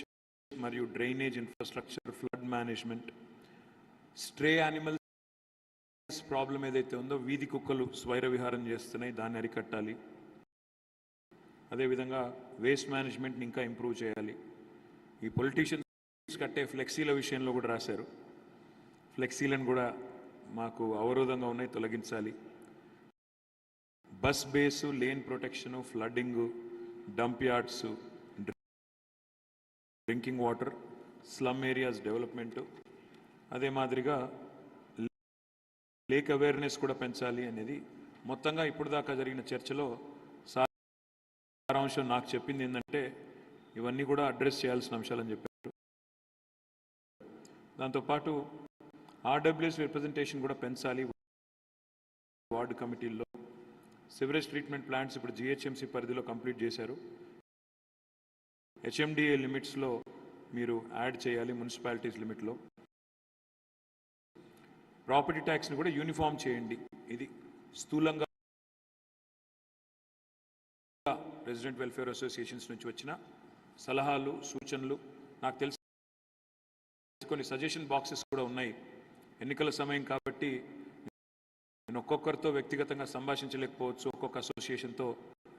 మరియు drainage infrastructure, flood management, stray animals problem ఏదైతే ఉందో, వీధి కుక్కలు స్వైర విహారం చేస్తున్నాయి, దాన్ని అరికట్టాలి. అదేవిధంగా వేస్ట్ మేనేజ్మెంట్ని ఇంకా ఇంప్రూవ్ చేయాలి. ఈ పొలిటీషియన్స్ కట్టే ఫ్లెక్సీల విషయంలో కూడా రాశారు, ఫ్లెక్సీలను కూడా మాకు అవరోధంగా ఉన్నాయి, తొలగించాలి. Bus bays, lane protection, flooding, dump yards, drinking water, slum areas development, అదే మాదిరిగా లేక్ అవేర్నెస్ కూడా పెంచాలి అనేది. మొత్తంగా ఇప్పుడు దాకా జరిగిన చర్చలో సారాంశం నాకు చెప్పింది ఏంటంటే, ఇవన్నీ కూడా అడ్రస్ చేయాల్సిన అంశాలని చెప్పారు. దాంతోపాటు RWS రిప్రజెంటేషన్ కూడా పెంచాలి వార్డు కమిటీల్లో. సివరేజ్ ట్రీట్మెంట్ ప్లాంట్స్ ఇప్పుడు GHMC పరిధిలో కంప్లీట్ చేశారు, HMDA లిమిట్స్లో మీరు యాడ్ చేయాలి, మున్సిపాలిటీస్ లిమిట్లో. ప్రాపర్టీ ట్యాక్స్ని కూడా యూనిఫామ్ చేయండి. ఇది స్థూలంగా రెసిడెంట్ వెల్ఫేర్ అసోసియేషన్స్ నుంచి వచ్చిన సలహాలు, సూచనలు. నాకు తెలిసి కొన్ని సజెషన్ బాక్సెస్ కూడా ఉన్నాయి. ఎన్నికల సమయం కాబట్టి నేను ఒక్కొక్కరితో వ్యక్తిగతంగా సంభాషించలేకపోవచ్చు, ఒక్కొక్క అసోసియేషన్తో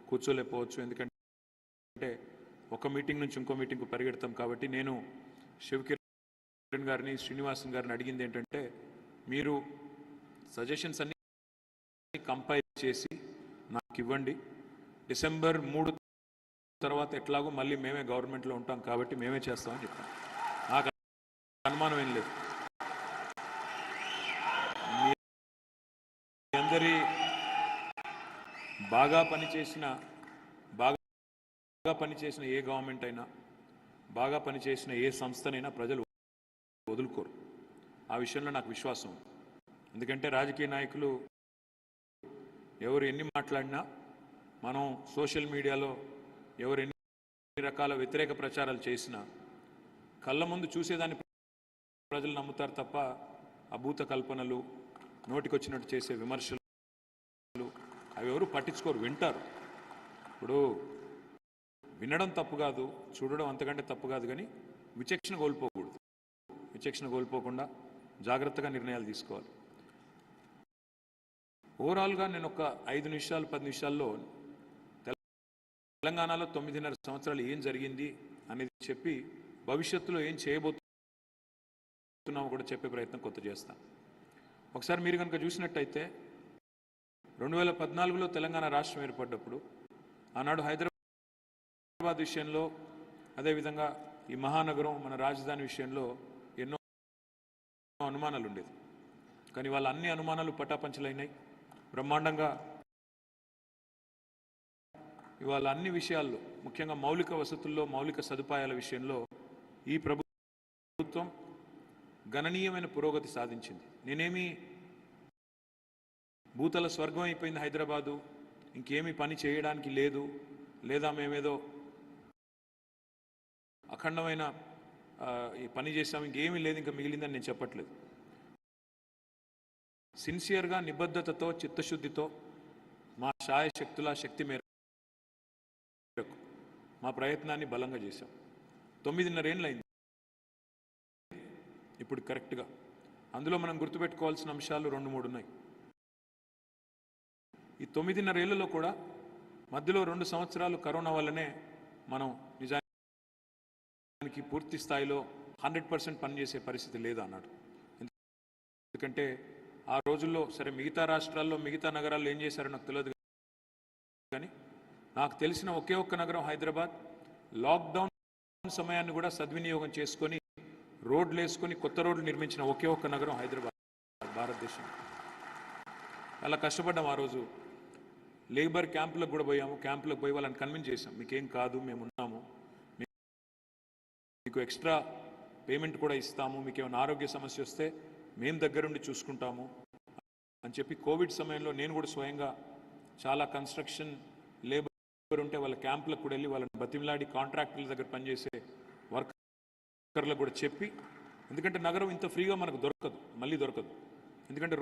కూర్చోలేకపోవచ్చు. ఎందుకంటే ఒక మీటింగ్ నుంచి ఇంకో మీటింగ్కు పరిగెడతాం. కాబట్టి నేను శివకిరణ్ గారిని, శ్రీనివాసన్ గారిని అడిగింది ఏంటంటే, మీరు సజెషన్స్ అన్ని కంపైల్ చేసి నాకు ఇవ్వండి. డిసెంబర్ 3 తర్వాత ఎట్లాగో మళ్ళీ మేమే గవర్నమెంట్లో ఉంటాం కాబట్టి మేమే చేస్తామని చెప్పాను. నాకు అనుమానం ఏం లేదు. మీ అందరి బాగా పనిచేసిన ఏ గవర్నమెంట్ అయినా, బాగా పనిచేసిన ఏ సంస్థనైనా ప్రజలు వదులుకోరు. ఆ విషయంలో నాకు విశ్వాసం. ఎందుకంటే రాజకీయ నాయకులు ఎవరు ఎన్ని మాట్లాడినా, మనం సోషల్ మీడియాలో ఎవరు ఎన్ని రకాల వ్యతిరేక ప్రచారాలు చేసినా కళ్ళ ముందు చూసేదాన్ని ప్రజలు నమ్ముతారు తప్ప అభూత కల్పనలు, నోటికొచ్చినట్టు చేసే విమర్శలు అవి ఎవరు పట్టించుకోరు, వింటారు. ఇప్పుడు వినడం తప్పు కాదు, చూడడం అంతకంటే తప్పు కాదు, కానీ విచక్షణ కోల్పోకూడదు. విచక్షణ కోల్పోకుండా జాగ్రత్తగా నిర్ణయాలు తీసుకోవాలి. ఓవరాల్గా నేను ఒక 5 నిమిషాలు 10 నిమిషాల్లో తెలంగాణలో 9.5 సంవత్సరాలు ఏం జరిగింది అనేది చెప్పి భవిష్యత్తులో ఏం చేయబోతున్నామో కూడా చెప్పే ప్రయత్నం కొంత చేస్తాను. ఒకసారి మీరు కనుక చూసినట్టయితే 2014లో తెలంగాణ రాష్ట్రం ఏర్పడ్డప్పుడు ఆనాడు హైదరాబాద్ విషయంలో, అదేవిధంగా ఈ మహానగరం మన రాజధాని విషయంలో ఎన్నో అనుమానాలు ఉండేది. కానీ వాళ్ళ అన్ని అనుమానాలు పటాపంచలైనాయి. బ్రహ్మాండంగా ఇవాళ అన్ని విషయాల్లో, ముఖ్యంగా మౌలిక వసతుల్లో, మౌలిక సదుపాయాల విషయంలో ఈ ప్రభుత్వం గణనీయమైన పురోగతి సాధించింది. నేనేమి భూతల స్వర్గం అయిపోయింది హైదరాబాదు, ఇంకేమీ పని చేయడానికి లేదు, లేదా మేమేదో అఖండమైన ఈ పని చేసాం, ఇంకేమీ లేదు, ఇంకా మిగిలిందని నేను చెప్పట్లేదు. సిన్సియర్గా, నిబద్ధతతో, చిత్తశుద్ధితో మా శాయశక్తుల శక్తి మేరకు మా ప్రయత్నాన్ని బలంగా చేశాం. 9.5 ఏళ్ళు అయింది ఇప్పుడు కరెక్ట్గా. అందులో మనం గుర్తుపెట్టుకోవాల్సిన అంశాలు 2-3 ఉన్నాయి. ఈ 9.5 ఏళ్లలో కూడా మధ్యలో 2 సంవత్సరాలు కరోనా వల్లనే మనం నిజానికి పూర్తి స్థాయిలో 100% పనిచేసే పరిస్థితి లేదు అన్నాడు. ఎందుకంటే ఆ రోజుల్లో సరే మిగతా రాష్ట్రాల్లో, మిగతా నగరాల్లో ఏం చేశారో నాకు తెలియదు, కానీ నాకు తెలిసిన ఒకే ఒక్క నగరం హైదరాబాద్. లాక్డౌన్ సమయాన్ని కూడా సద్వినియోగం చేసుకొని రోడ్లు వేసుకొని కొత్త రోడ్లు నిర్మించిన ఒకే ఒక్క నగరం హైదరాబాద్ భారతదేశం. అలా కష్టపడ్డాం. ఆ రోజు లేబర్ క్యాంపులకు కూడా పోయాము. క్యాంపులకు పోయి వాళ్ళని కన్విన్స్ చేసాం, మీకేం కాదు, మేము ఉన్నాము, మీకు ఎక్స్ట్రా పేమెంట్ కూడా ఇస్తాము, మీకు ఏమైనా ఆరోగ్య సమస్య వస్తే మేము దగ్గరుండి చూసుకుంటాము అని చెప్పి కోవిడ్ సమయంలో నేను కూడా స్వయంగా చాలా కన్స్ట్రక్షన్ లేబర్ ఉంటే వాళ్ళ క్యాంపులకు కూడా వెళ్ళి వాళ్ళని బతిమలాడి కాంట్రాక్టుల దగ్గర పనిచేసే వర్కర్లకు కూడా చెప్పి, ఎందుకంటే నగరం ఇంత ఫ్రీగా మనకు దొరకదు, మళ్ళీ దొరకదు. ఎందుకంటే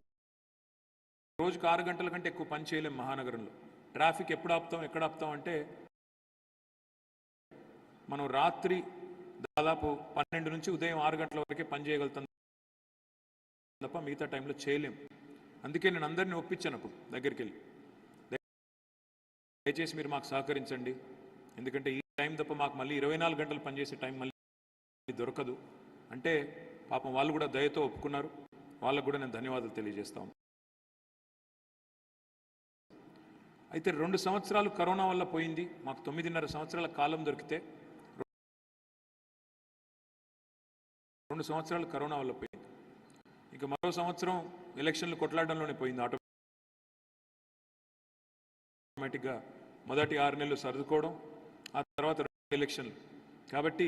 రోజుకు 6 గంటల కంటే ఎక్కువ పని చేయలేం మహానగరంలో. ట్రాఫిక్ ఎప్పుడు ఆపుతాం, ఎక్కడ ఆపుతాం అంటే మనం రాత్రి దాదాపు 12 నుంచి ఉదయం 6 గంటల వరకే పని చేయగలుగుతాం తప్ప మిగతా టైంలో చేయలేం. అందుకే నేను అందరినీ ఒప్పించాను అప్పుడు దగ్గరికి వెళ్ళి, దయచేసి మీరు మాకు సహకరించండి, ఎందుకంటే ఈ టైం తప్ప మాకు మళ్ళీ 24 గంటలు పనిచేసే టైం మళ్ళీ దొరకదు అంటే పాపం వాళ్ళు కూడా దయతో ఒప్పుకున్నారు. వాళ్ళకు కూడా నేను ధన్యవాదాలు తెలియజేస్తాను. అయితే 2 సంవత్సరాలు కరోనా వల్ల పోయింది, మాకు 9.5 సంవత్సరాల కాలం దొరికితే 2 సంవత్సరాలు కరోనా వల్ల పోయింది. ఇక మరో సంవత్సరం ఎలక్షన్లు కొట్లాడడంలోనే పోయింది. ఆటోమేటిక్గా మొదటి 6 నెలలు సర్దుకోవడం, ఆ తర్వాత 2 ఎలక్షన్లు. కాబట్టి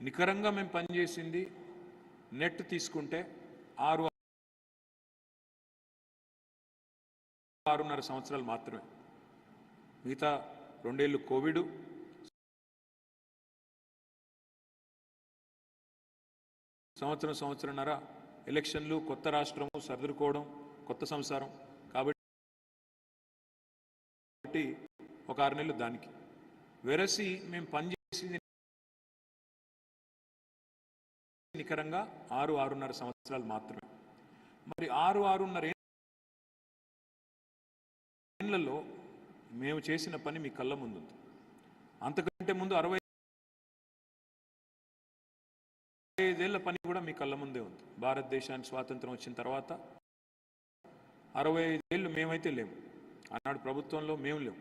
నికరంగా మేము పనిచేసింది నెట్ తీసుకుంటే 6.5 సంవత్సరాలు మాత్రమే. మిగతా 2 ఏళ్ళు కోవిడ్, సంవత్సరంన్నర ఎలక్షన్లు, కొత్త రాష్ట్రము, సర్దుకోవడం, కొత్త సంసారం కాబట్టి ఒక 6 నెలలు దానికి. వెరసి మేము పనిచేసింది నికరంగా 6-6.5 సంవత్సరాలు మాత్రమే. మరి 6-6.5 ఏళ్లలో మేము చేసిన పని మీ కళ్ళ ముందు ఉంది. అంతకంటే ముందు 65 ఏళ్ల పని కూడా మీ కళ్ళ ముందే ఉంది. భారతదేశానికి స్వాతంత్రం వచ్చిన తర్వాత 65 ఏళ్ళు మేమైతే లేము. ఆనాడు ప్రభుత్వంలో మేము లేము.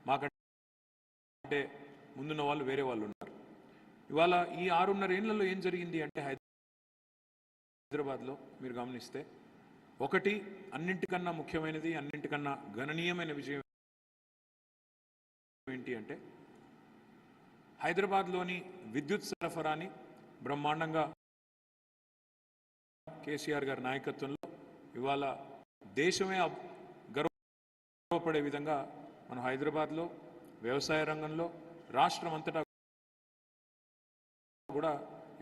మాకంటే ముందున్న వాళ్ళు వేరే వాళ్ళు ఉన్నారు. ఇవాళ ఈ 6.5 ఏళ్లలో ఏం జరిగింది అంటే హైదరాబాద్లో మీరు గమనిస్తే, ఒకటి అన్నింటికన్నా ముఖ్యమైనది, అన్నింటికన్నా గణనీయమైన విజయం ఏంటి అంటే హైదరాబాద్లోని విద్యుత్ సరఫరాని బ్రహ్మాండంగా కేసీఆర్ గారి నాయకత్వంలో ఇవాళ దేశమే గర్వపడే విధంగా మనం హైదరాబాద్లో వ్యవసాయ రంగంలో రాష్ట్రం అంతటా కూడా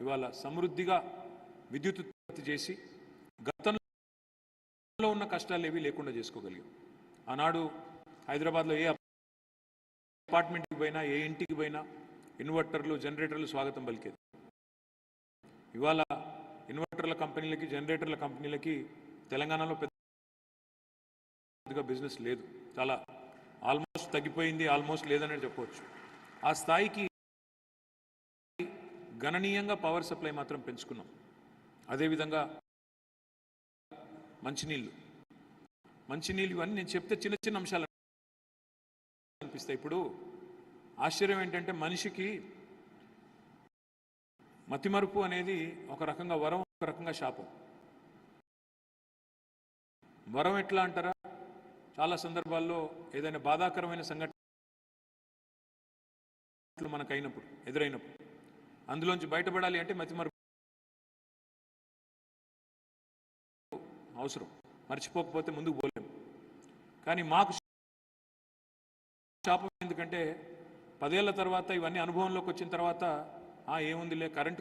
ఇవాళ సమృద్ధిగా విద్యుత్ ఉత్పత్తి చేసి గతంలో ఉన్న కష్టాలు ఏవి లేకుండా చేసుకోగలిగాం. ఆనాడు హైదరాబాద్లో ఏ అపార్ట్మెంట్కి పోయినా, ఏ ఇంటికి పోయినా ఇన్వర్టర్లు, జనరేటర్లు స్వాగతం పలికేది. ఇవాళ ఇన్వర్టర్ల కంపెనీలకి, జనరేటర్ల కంపెనీలకి తెలంగాణలో పెద్దగా బిజినెస్ లేదు. చాలా ఆల్మోస్ట్ తగ్గిపోయింది, ఆల్మోస్ట్ లేదని చెప్పవచ్చు. ఆ స్థాయికి గణనీయంగా పవర్ సప్లై మాత్రం పెంచుకున్నాం. అదేవిధంగా మంచినీళ్ళు ఇవన్నీ నేను చెప్తే చిన్న చిన్న అంశాలు అనిపిస్తాయి. ఇప్పుడు ఆశ్చర్యం ఏంటంటే మనిషికి మతిమరుపు అనేది ఒక రకంగా వరం, ఒక రకంగా శాపం. వరం ఎట్లా అంటారా, చాలా సందర్భాల్లో ఏదైనా బాధాకరమైన సంఘటనలు మనకు ఎదురైనప్పుడు అందులోంచి బయటపడాలి అంటే మతిమరుపు అవసరం. మర్చిపోకపోతే ముందుకు పోలేము. కానీ మాకు శాపం ఎందుకంటే 10 ఏళ్ల తర్వాత ఇవన్నీ అనుభవంలోకి వచ్చిన తర్వాత ఏముందిలే, కరెంటు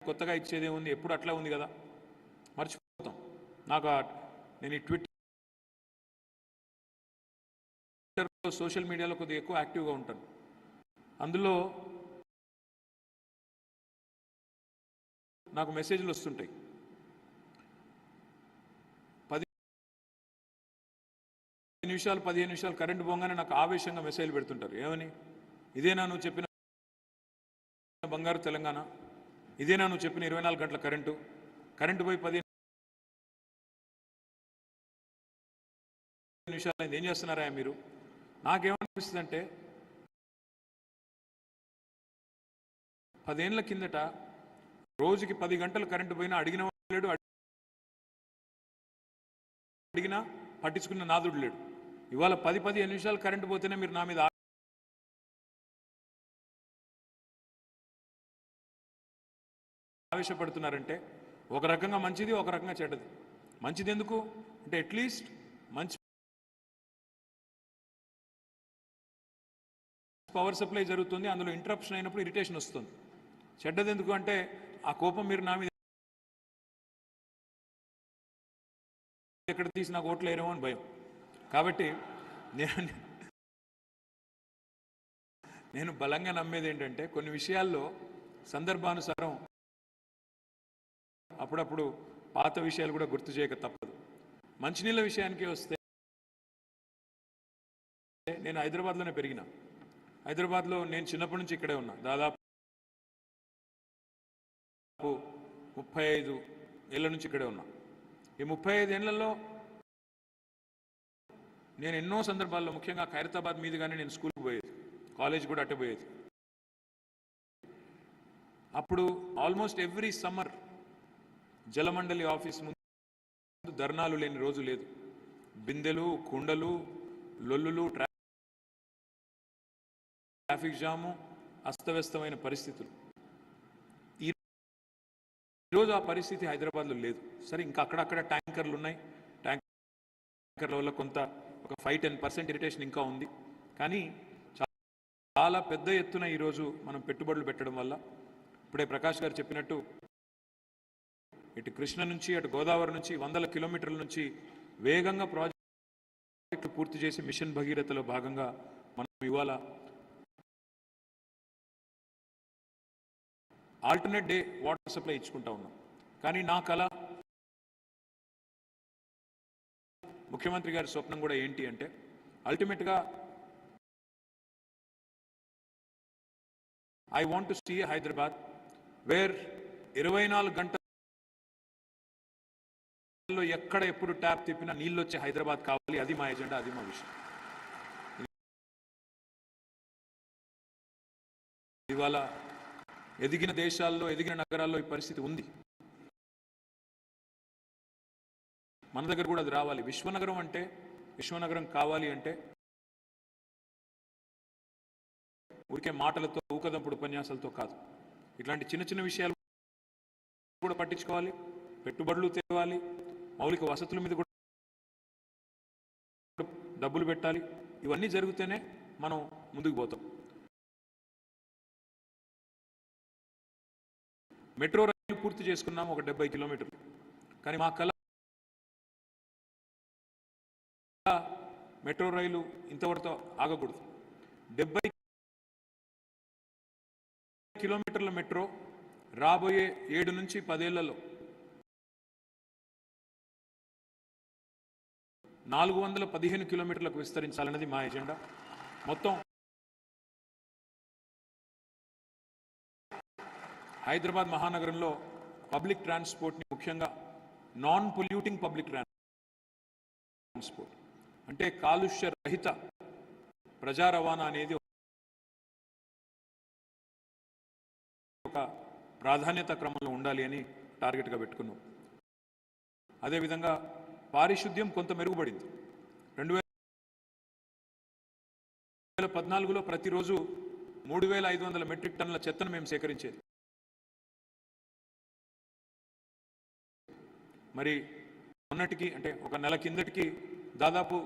కొత్తగా ఇచ్చేదేముంది, ఎప్పుడు అట్లా ఉంది కదా, మర్చిపోతాం. నేను ఈ ట్విట్టర్లో, సోషల్ మీడియాలో కొద్దిగా ఎక్కువ యాక్టివ్గా ఉంటాను. అందులో నాకు మెసేజ్లు వస్తుంటాయి. 10 నిమిషాలు 15 నిమిషాలు కరెంటు పోగానే నాకు ఆవేశంగా మెసేజ్లు పెడుతుంటారు. ఏమని, ఇదేనా నువ్వు చెప్పిన బంగారు తెలంగాణ, ఇదేనా నువ్వు చెప్పిన 24 గంటల కరెంటు పోయి 15 నిమిషాలు ఏం చేస్తున్నారా మీరు? నాకేమనిపిస్తుంది అంటే 10 ఏళ్ల కిందట రోజుకి 10 గంటలు కరెంటు పోయినా అడిగిన లేడు, అడిగినా పట్టించుకున్న నాదుడు లేడు. ఇవాళ 10-15 నిమిషాలు కరెంటు పోతేనే మీరు నా మీద ఆవేశపడుతున్నారంటే ఒక రకంగా మంచిది, ఒక రకంగా చెడ్డది. మంచిది ఎందుకు అంటే అట్లీస్ట్ మంచి పవర్ సప్లై జరుగుతుంది, అందులో ఇంటరప్షన్ అయినప్పుడు ఇరిటేషన్ వస్తుంది. చెడ్డది ఎందుకు అంటే ఆ కోపం మీరు నా మీద ఎక్కడ తీసి నాకు ఓట్లు వేయరేమో అని భయం. కాబట్టి నేను బలంగా నమ్మేది ఏంటంటే కొన్ని విషయాల్లో సందర్భానుసారం అప్పుడప్పుడు పాత విషయాలు కూడా గుర్తు చేయక తప్పదు. మంచినీళ్ళ విషయానికి వస్తే నేను హైదరాబాద్లోనే పెరిగినా. హైదరాబాద్లో నేను చిన్నప్పటి నుంచి ఇక్కడే ఉన్నా. దాదాపు 35 ఏళ్ళ నుంచి ఇక్కడే ఉన్నా. ఈ 35 ఏళ్లలో నేను ఎన్నో సందర్భాల్లో, ముఖ్యంగా ఖైరతాబాద్ మీదుగానే నేను స్కూల్కి పోయేది, కాలేజ్ కూడా అట్టే పోయేది. అప్పుడు ఆల్మోస్ట్ ఎవ్రీ సమ్మర్ జలమండలి ఆఫీస్ ముందు ధర్నాలు లేని రోజు లేదు. బిందెలు, కుండలు, లొల్లులు, ట్రాఫిక్ జాము, అస్తవ్యస్తమైన పరిస్థితులు. ఈరోజు ఆ పరిస్థితి హైదరాబాద్లో లేదు. సరే, ఇంకా అక్కడక్కడ ట్యాంకర్లు ఉన్నాయి. ట్యాంకర్ల వల్ల కొంత ఒక 5-10% ఇరిటేషన్ ఇంకా ఉంది. కానీ చాలా పెద్ద ఎత్తున ఈరోజు మనం పెట్టుబడులు పెట్టడం వల్ల ఇప్పుడే ప్రకాష్ గారు చెప్పినట్టు ఇటు కృష్ణ నుంచి అటు గోదావరి నుంచి వందల కిలోమీటర్ల నుంచి వేగంగా ప్రాజెక్టు పూర్తి చేసి మిషన్ భగీరథలో భాగంగా మనం ఇవాళ ఆల్టర్నేట్ డే వాటర్ సప్లై ఇచ్చుకుంటా ఉన్నాం. కానీ నా కళ, ముఖ్యమంత్రి గారి స్వప్నం కూడా ఏంటి అంటే అల్టిమేట్గా I want to see Hyderabad where 24 గంటల్లో ఎక్కడ ఎప్పుడు ట్యాప్ తిప్పినా నీళ్ళు వచ్చే హైదరాబాద్ కావాలి. అది మా ఎజెండా, అది మా విషయం. ఇవాళ ఎదిగిన దేశాల్లో, ఎదిగిన నగరాల్లో ఈ పరిస్థితి ఉంది. మన దగ్గర కూడా అది రావాలి. విశ్వనగరం కావాలి అంటే ఊరికే మాటలతో, ఊకదంపుడు ఉపన్యాసాలతో కాదు. ఇట్లాంటి చిన్న చిన్న విషయాలు కూడా పట్టించుకోవాలి, పెట్టుబడులు తేవాలి, మౌలిక వసతుల మీద కూడా డబ్బులు పెట్టాలి. ఇవన్నీ జరిగితేనే మనం ముందుకు పోతాం. మెట్రో రైలు పూర్తి చేసుకున్నాం ఒక 70 కిలోమీటర్లు. కానీ మా కళ మెట్రో రైలు ఇంతవరకు ఆగకూడదు. 70 కిలోమీటర్ల మెట్రో రాబోయే 7 నుంచి 10 ఏళ్లలో 415 కిలోమీటర్లకు విస్తరించాలన్నది మా ఎజెండా. మొత్తం హైదరాబాద్ మహానగరంలో పబ్లిక్ ట్రాన్స్పోర్ట్ని, ముఖ్యంగా నాన్ పొల్యూటింగ్ పబ్లిక్ ట్రాన్స్పోర్ట్ అంటే కాలుష్య రహిత ప్రజా రవాణా అనేది ఒక ప్రాధాన్యత క్రమంలో ఉండాలి అని టార్గెట్గా పెట్టుకున్నాం. అదేవిధంగా పారిశుద్ధ్యం కొంత మెరుగుపడింది. 2014లో ప్రతిరోజు 3500 మెట్రిక్ టన్నుల చెత్తను మేము సేకరించేది. మరి మొన్నటికి అంటే ఒక నెల కిందటికి దాదాపు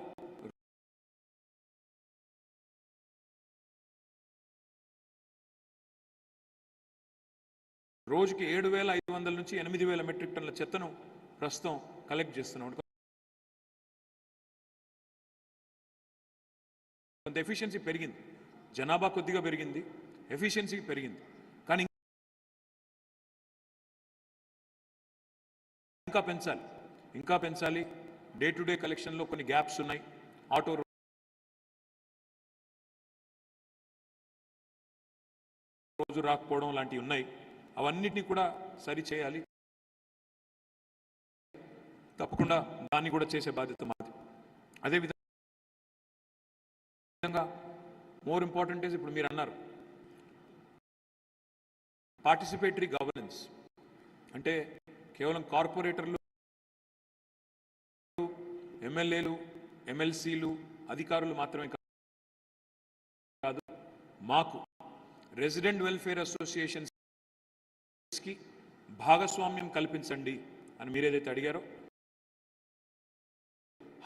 రోజుకి 7500 నుంచి 8000 మెట్రిక్ టన్నుల చెత్తను ప్రస్తుతం కలెక్ట్ చేస్తున్నాం. కొంత ఎఫిషియన్సీ పెరిగింది, జనాభా కొద్దిగా పెరిగింది, ఎఫిషియన్సీ పెరిగింది. కానీ ఇంకా పెంచాలి. డే టు డే కలెక్షన్లో కొన్ని గ్యాప్స్ ఉన్నాయి. ఆటో రోజు రాకపోవడం లాంటివి ఉన్నాయి. అవన్నిటినీ కూడా సరి చేయాలి. తప్పకుండా దాన్ని కూడా చేసే బాధ్యత మాది. అదేవిధంగా మోర్ ఇంపార్టెంట్ ఈజ్, ఇప్పుడు మీరు అన్నారు పార్టిసిపేటరీ గవర్నెన్స్ అంటే కేవలం కార్పొరేటర్లు, ఎమ్మెల్యేలు, ఎమ్మెల్సీలు, అధికారులు మాత్రమే కాదు, మాకు రెసిడెంట్ వెల్ఫేర్ అసోసియేషన్స్కి భాగస్వామ్యం కల్పించండి అని మీరేదైతే అడిగారో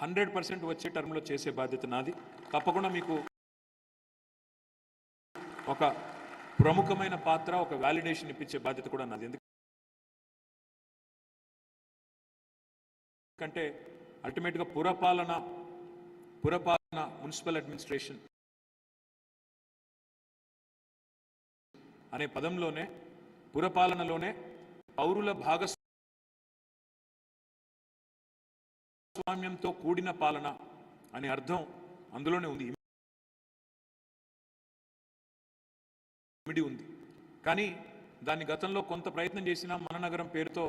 100% వచ్చే టర్మ్లో చేసే బాధ్యత నాది. తప్పకుండా మీకు ఒక ప్రముఖమైన పాత్ర, ఒక వ్యాలిడేషన్ ఇప్పించే బాధ్యత కూడా నాది. ఎందుకంటే అల్టిమేట్గా పురపాలన, మున్సిపల్ అడ్మినిస్ట్రేషన్ అనే పదంలోనే, పురపాలనలోనే పౌరుల భాగస్వామ్యంతో కూడిన పాలన అనే అర్థం అందులోనే ఉంది, ఇమిడి ఉంది. కానీ దాన్ని గతంలో కొంత ప్రయత్నం చేసినా, మన నగరం పేరుతో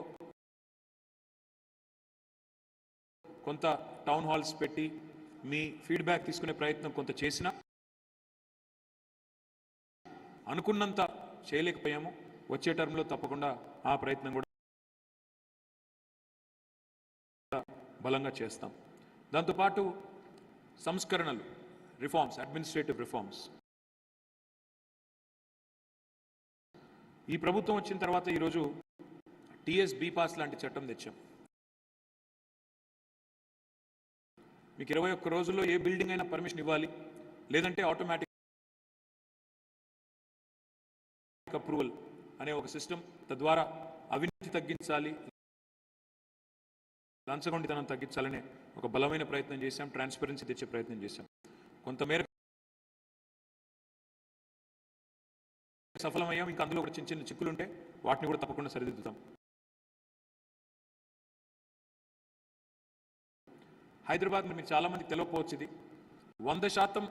కొంత టౌన్ హాల్స్ పెట్టి మీ ఫీడ్బ్యాక్ తీసుకునే ప్రయత్నం కొంత చేసినా అనుకున్నంత చేయలేకపోయాము. వచ్చే టర్మ్లో తప్పకుండా ఆ ప్రయత్నం కూడా బలంగా చేస్తాం. దాంతోపాటు సంస్కరణలు, రిఫార్మ్స్, అడ్మినిస్ట్రేటివ్ రిఫార్మ్స్. ఈ ప్రభుత్వం వచ్చిన తర్వాత ఈరోజు టీఎస్ బీ పాస్ లాంటి చట్టం తెచ్చాం. మీకు 21 రోజుల్లో ఏ బిల్డింగ్ అయినా పర్మిషన్ ఇవ్వాలి, లేదంటే ఆటోమేటిక్ అప్రూవల్ అనే ఒక సిస్టమ్, తద్వారా అవినీతి తగ్గించాలి, లంచగొండితనం తగ్గించాలనే ఒక బలమైన ప్రయత్నం చేశాం, ట్రాన్స్పరెన్సీ తెచ్చే ప్రయత్నం చేశాం. కొంతమేర సఫలమయ్యాం. ఇంకా అందులో కూడా చిన్న చిన్న చిక్కులుంటే వాటిని కూడా తప్పకుండా సరిదిద్దుతాం. హైదరాబాద్ మీకు చాలా మంది తెలియకపోవచ్చు, ఇది 100%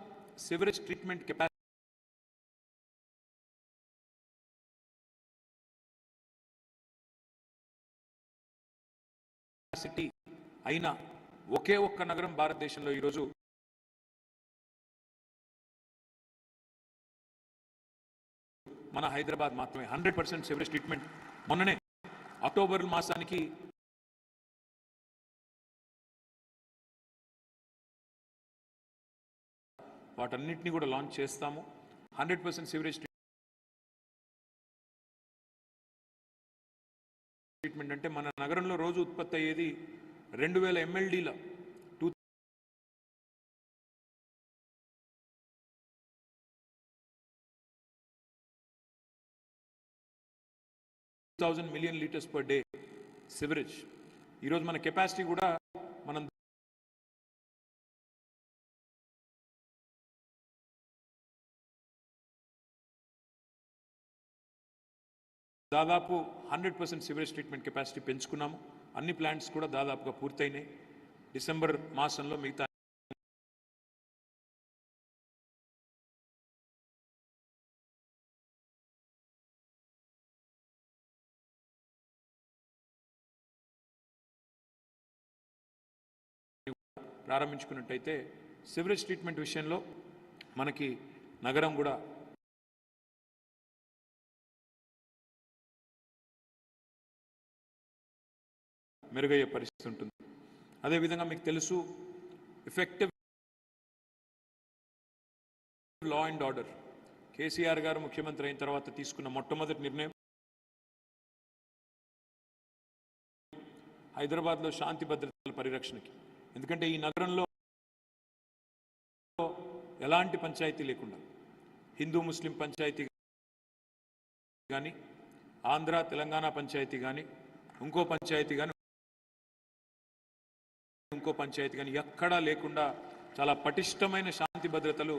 సివరేజ్ ట్రీట్మెంట్ కెపాసిటీ అయిన ఒకే ఒక్క నగరం భారతదేశంలో ఈరోజు మన హైదరాబాద్ మాత్రమే. 100% సివరేజ్ ట్రీట్మెంట్ మొన్ననే అక్టోబర్ మాసానికి వాటన్నిటిని కూడా లాంచ్ చేస్తాము. 100% సివరేజ్ ట్రీట్మెంట్ అంటే మన నగరంలో రోజు ఉత్పత్తి అయ్యేది 2000 MLDల 2000 million liters per day sewerage. ఈరోజు మన కెపాసిటీ కూడా మనం దాదాపు 100% సివరేజ్ ట్రీట్మెంట్ కెపాసిటీ పెంచుకున్నాము. అన్ని ప్లాంట్స్ కూడా దాదాపుగా పూర్తయినాయి. డిసెంబర్ మాసంలో మిగతా ప్రారంభించుకున్నట్టయితే సివరేజ్ ట్రీట్మెంట్ విషయంలో మనకి నగరం కూడా మెరుగయ్యే పరిస్థితి ఉంటుంది. అదేవిధంగా మీకు తెలుసు, effective law and order KCR గారు ముఖ్యమంత్రి అయిన తర్వాత తీసుకున్న మొట్టమొదటి నిర్ణయం హైదరాబాద్లో శాంతి భద్రతల పరిరక్షణకి. ఎందుకంటే ఈ నగరంలో ఎలాంటి పంచాయతీ లేకుండా, హిందూ ముస్లిం పంచాయతీ కానీ, ఆంధ్ర తెలంగాణ పంచాయతీ కానీ, ఇంకో పంచాయతీ కానీ ఎక్కడా లేకుండా చాలా పటిష్టమైన శాంతి భద్రతలు